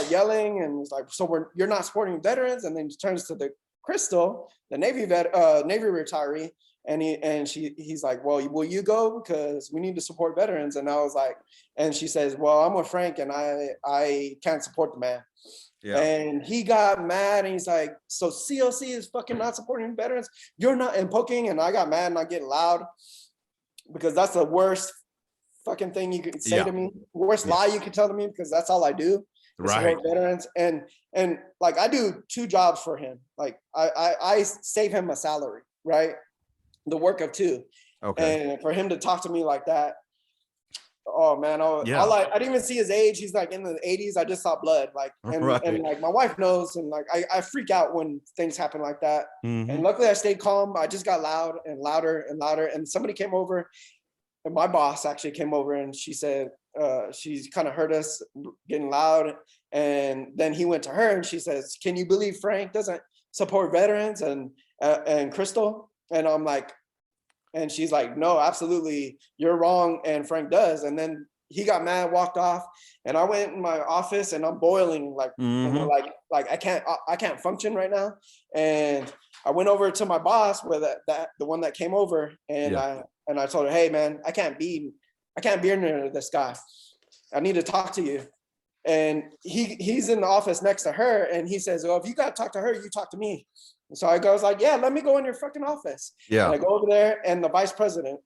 [SPEAKER 2] yelling and was like, so you're not supporting veterans? And then he turns to the Crystal, the Navy retiree, and he's like, well, will you go? Because we need to support veterans. And I was like, and she says, well, I'm with Frank and I can't support the man.
[SPEAKER 1] Yeah.
[SPEAKER 2] And he got mad and he's like, so COC is fucking not supporting veterans. You're not, and poking. And I got mad and I get loud because that's the worst fucking thing you could say to me. Worst lie you could tell to me, because that's all I do.
[SPEAKER 1] Right.
[SPEAKER 2] Veterans. And like I do 2 jobs for him. Like I save him a salary, right? The work of 2.
[SPEAKER 1] Okay.
[SPEAKER 2] And for him to talk to me like that, oh man, I didn't even see his age. He's like in the 80s. I just saw blood. Like, and like my wife knows, and like I freak out when things happen like that. And luckily I stayed calm. I just got loud and louder and louder. And somebody came over, and my boss actually came over, and she said, she's kind of heard us getting loud. And then he went to her and she says, can you believe Frank doesn't support veterans and Crystal? And I'm like, and she's like, no, absolutely, you're wrong, and Frank does. And then he got mad, walked off, and I went in my office and I'm boiling, like, you know, like I can't function right now. And I went over to my boss, with the one that came over, and I told her, hey man, I can't be near this guy. I need to talk to you. And he's in the office next to her, and he says, well, if you got to talk to her, you talk to me. So I goes like, yeah, let me go in your fucking office.
[SPEAKER 1] Yeah.
[SPEAKER 2] And I go over there, and the vice president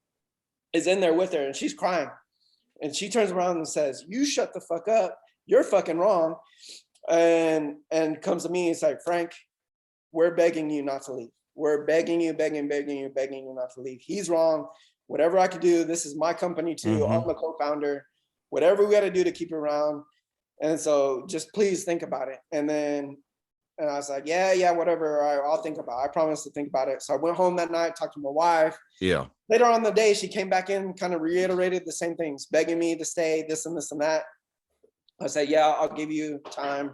[SPEAKER 2] is in there with her, and she's crying. And she turns around and says, you shut the fuck up. You're fucking wrong. And comes to me, it's like, Frank, we're begging you not to leave. We're begging you not to leave. He's wrong. Whatever I could do, this is my company too. I'm the co-founder. Whatever we got to do to keep it around. And so just please think about it. And I was like, yeah, whatever. I'll think about it. I promise to think about it. So I went home that night, talked to my wife.
[SPEAKER 1] Yeah.
[SPEAKER 2] Later on in the day, she came back in, kind of reiterated the same things, begging me to stay, this and this and that. I said, yeah, I'll give you time.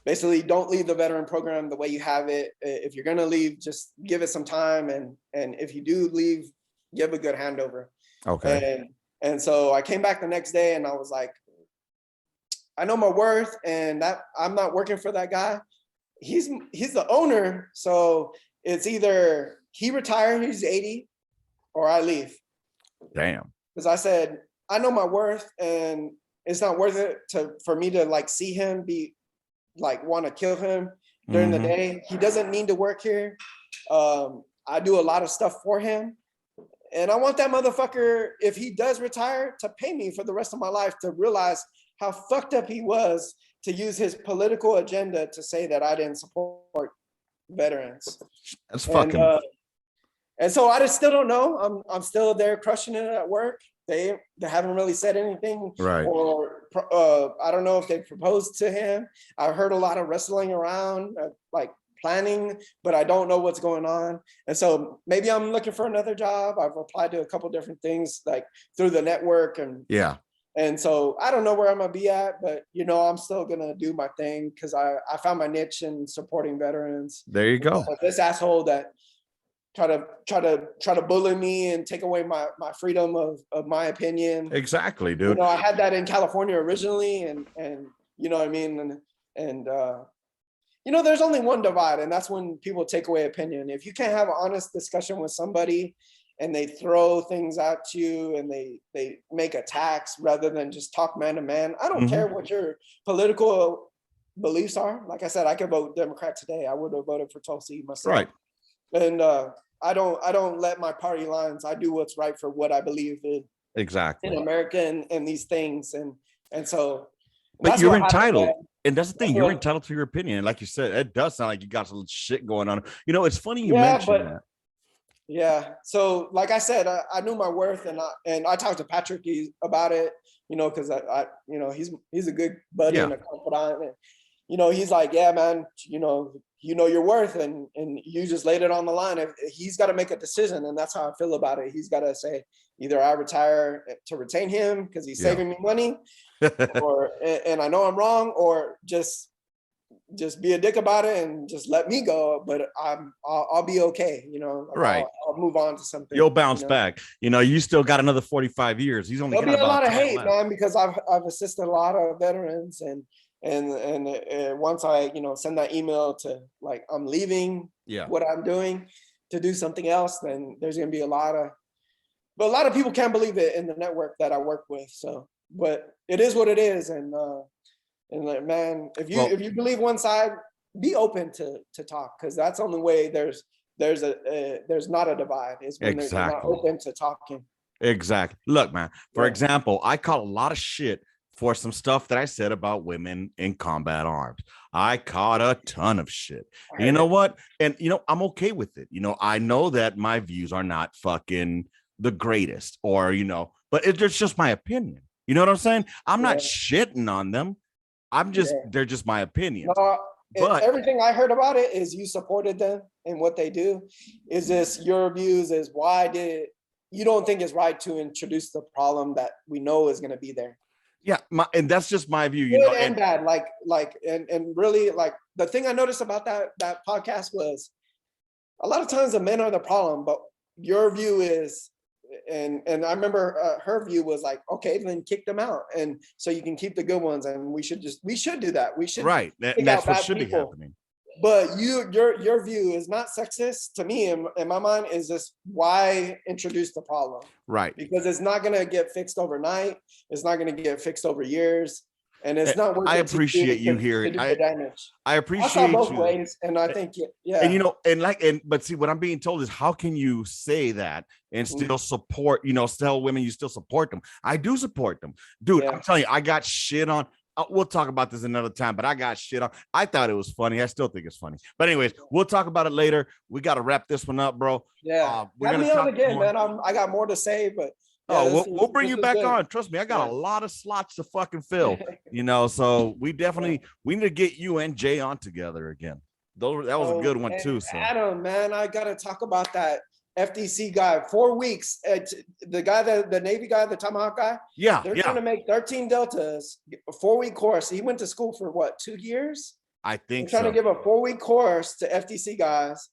[SPEAKER 2] Basically, don't leave the veteran program the way you have it. If you're going to leave, just give it some time. And if you do leave, give a good handover.
[SPEAKER 1] Okay.
[SPEAKER 2] And so I came back the next day, and I was like, I know my worth, and that I'm not working for that guy. He's the owner. So it's either he retires, he's 80, or I leave.
[SPEAKER 1] Damn.
[SPEAKER 2] Because I said, I know my worth, and it's not worth it for me to like see him be like want to kill him during the day. He doesn't need to work here. I do a lot of stuff for him. And I want that motherfucker, if he does retire, to pay me for the rest of my life, to realize how fucked up he was to use his political agenda to say that I didn't support veterans.
[SPEAKER 1] That's fucking.
[SPEAKER 2] And so I just still don't know. I'm still there crushing it at work. They haven't really said anything.
[SPEAKER 1] Right.
[SPEAKER 2] Or I don't know if they proposed to him. I heard a lot of wrestling around, like planning, but I don't know what's going on. And so maybe I'm looking for another job. I've applied to a couple different things, like through the network, and so I don't know where I'm gonna be at, but you know, I'm still gonna do my thing because I found my niche in supporting veterans.
[SPEAKER 1] There you go.
[SPEAKER 2] But this asshole that try to bully me and take away my freedom of my opinion.
[SPEAKER 1] Exactly, dude.
[SPEAKER 2] You know, I had that in California originally, and you know what I mean, and you know, there's only one divide, and that's when people take away opinion. If you can't have an honest discussion with somebody, and they throw things at you, and they make attacks rather than just talk man to man. I don't care what your political beliefs are. Like I said, I could vote Democrat today. I would have voted for Tulsi myself.
[SPEAKER 1] Right.
[SPEAKER 2] And I don't let my party lines. I do what's right for what I believe in.
[SPEAKER 1] Exactly.
[SPEAKER 2] In America and these things. And so.
[SPEAKER 1] But you're entitled. And that's the thing. You're entitled to your opinion. Like you said, it does sound like you got some shit going on. You know, it's funny you mentioned that.
[SPEAKER 2] Yeah. So like I said, I knew my worth, and I talked to Patrick about it, you know, because I you know, he's a good buddy and a confidant. And, you know, he's like, yeah, man, you know your worth, and you just laid it on the line. If he's got to make a decision, and that's how I feel about it. He's got to say, either I retire to retain him because he's saving me money, and I know I'm wrong, or just be a dick about it and just let me go. But I'll be okay, you know. Like
[SPEAKER 1] right.
[SPEAKER 2] I'll move on to something.
[SPEAKER 1] You'll bounce back. You know, you still got another 45 years. He's only
[SPEAKER 2] there'll be a lot of hate, man, because I've assisted a lot of veterans, and once I, you know, send that email to like I'm leaving what I'm doing to do something else, then there's gonna be a lot of people can't believe it in the network that I work with. So, but it is what it is, and And like, man, if
[SPEAKER 1] Well-
[SPEAKER 2] you believe one side, be open to talk, because that's the only way there's not a divide, is when you're not
[SPEAKER 1] Exactly.
[SPEAKER 2] open to talking.
[SPEAKER 1] Exactly. Look, man, for
[SPEAKER 2] Yeah.
[SPEAKER 1] example, I caught a lot of shit for some stuff that I said about women in combat arms. I caught a ton of shit. And you know what? And, you know, I'm okay with it. You know, I know that my views are not fucking the greatest, or, you know, but it's just my opinion. You know what I'm saying? I'm not shitting on them. I'm just, they're just my opinions.
[SPEAKER 2] No,
[SPEAKER 1] But
[SPEAKER 2] everything I heard about it is you supported them and what they do. Is this your views? Is why did you don't think it's right to introduce the problem that we know is going to be there?
[SPEAKER 1] yeah, and that's just my view, you
[SPEAKER 2] Good
[SPEAKER 1] know,
[SPEAKER 2] and bad. And really, like, the thing I noticed about that podcast was a lot of times the men are the problem, but your view is, and I remember her view was like, okay, then kick them out, and so you can keep the good ones, and we should do that. We should
[SPEAKER 1] right. And that's what should be happening.
[SPEAKER 2] But your view is not sexist to me. In my mind, is just why introduce the problem?
[SPEAKER 1] Right.
[SPEAKER 2] Because it's not going to get fixed overnight. It's not going to get fixed over years, and it's not worth it.
[SPEAKER 1] I appreciate you hearing.
[SPEAKER 2] The damage.
[SPEAKER 1] I
[SPEAKER 2] I
[SPEAKER 1] appreciate
[SPEAKER 2] saw both
[SPEAKER 1] you.
[SPEAKER 2] ways, and I think yeah.
[SPEAKER 1] And you know, but see, what I'm being told is, how can you say that and still support, you know, tell women you still support them? I do support them, dude.
[SPEAKER 2] Yeah.
[SPEAKER 1] I'm telling you, I got shit on. We'll talk about this another time, but I got shit on. I thought it was funny. I still think it's funny. But anyways, we'll talk about it later. We got to wrap this one up, bro.
[SPEAKER 2] Yeah.
[SPEAKER 1] We're
[SPEAKER 2] Have
[SPEAKER 1] gonna
[SPEAKER 2] me on
[SPEAKER 1] talk
[SPEAKER 2] again,
[SPEAKER 1] more.
[SPEAKER 2] man. I got more to say, but yeah,
[SPEAKER 1] we'll bring you back
[SPEAKER 2] good.
[SPEAKER 1] on. Trust me, I got a lot of slots to fucking fill. You know, so we need to get you and Jay on together again. That was a good one too. So
[SPEAKER 2] Adam, man, I gotta talk about that FDC guy. 4 weeks. The guy, the Navy guy, the Tomahawk guy.
[SPEAKER 1] yeah,
[SPEAKER 2] They're trying to make 13 deltas, a 4-week course. He went to school for what, 2 years?
[SPEAKER 1] I think
[SPEAKER 2] They're trying
[SPEAKER 1] so.
[SPEAKER 2] to give a 4-week course to FDC guys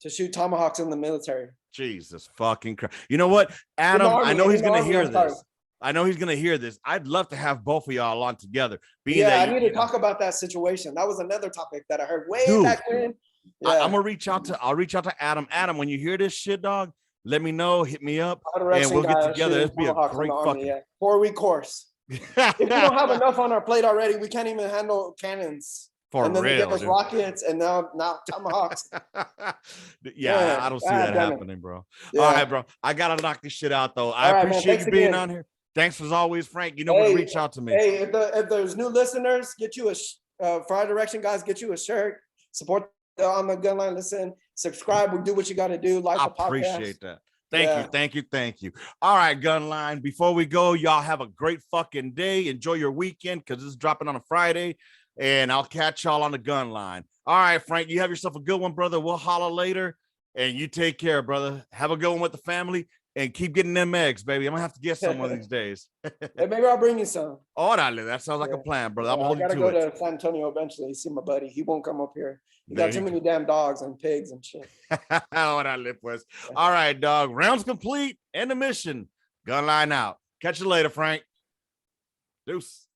[SPEAKER 2] to shoot Tomahawks in the military.
[SPEAKER 1] Jesus fucking Christ. You know what, Adam?
[SPEAKER 2] Army,
[SPEAKER 1] I know he's gonna hear
[SPEAKER 2] I'm sorry.
[SPEAKER 1] this. I know he's gonna hear this. I'd love to have both of y'all on together.
[SPEAKER 2] I need to talk about that situation. That was another topic that I heard way back when. Yeah.
[SPEAKER 1] I'm gonna reach out to Adam. Adam, when you hear this shit, dog, let me know. Hit me up, and we'll get together. It'd be a great fucking
[SPEAKER 2] 4-week course. If we don't have enough on our plate already, we can't even handle cannons.
[SPEAKER 1] For
[SPEAKER 2] and then
[SPEAKER 1] real,
[SPEAKER 2] they give us
[SPEAKER 1] dude.
[SPEAKER 2] rockets, and now Tomahawks.
[SPEAKER 1] Yeah, I don't see that happening, bro.
[SPEAKER 2] Yeah.
[SPEAKER 1] All right, bro. I gotta knock this shit out though. I
[SPEAKER 2] right,
[SPEAKER 1] appreciate
[SPEAKER 2] man.
[SPEAKER 1] you being
[SPEAKER 2] Again.
[SPEAKER 1] on here. Thanks as always, Frank. You know where to reach out to me.
[SPEAKER 2] Hey, if there's new listeners, get you a Fire Direction guys, get you a shirt. Support on the Gunline. Listen, subscribe. We do what you got to do. Like the podcast.
[SPEAKER 1] Appreciate that. Thank you. All right, Gunline. Before we go, y'all have a great fucking day. Enjoy your weekend, because this is dropping on a Friday, and I'll catch y'all on the Gunline. All right, Frank, you have yourself a good one, brother. We'll holler later, and you take care, brother. Have a good one with the family, and keep getting them eggs, baby. I'm gonna have to get some one of these days.
[SPEAKER 2] Hey, maybe I'll bring you some.
[SPEAKER 1] Oh, that sounds like a plan, brother. I'm
[SPEAKER 2] I
[SPEAKER 1] holding
[SPEAKER 2] gotta
[SPEAKER 1] to
[SPEAKER 2] go
[SPEAKER 1] it.
[SPEAKER 2] to San Antonio eventually. See my buddy. He won't come up here. He
[SPEAKER 1] There
[SPEAKER 2] got
[SPEAKER 1] you
[SPEAKER 2] too many damn dogs and pigs and shit.
[SPEAKER 1] All right, dog. Rounds complete and the mission. Gunline out. Catch you later, Frank. Deuce.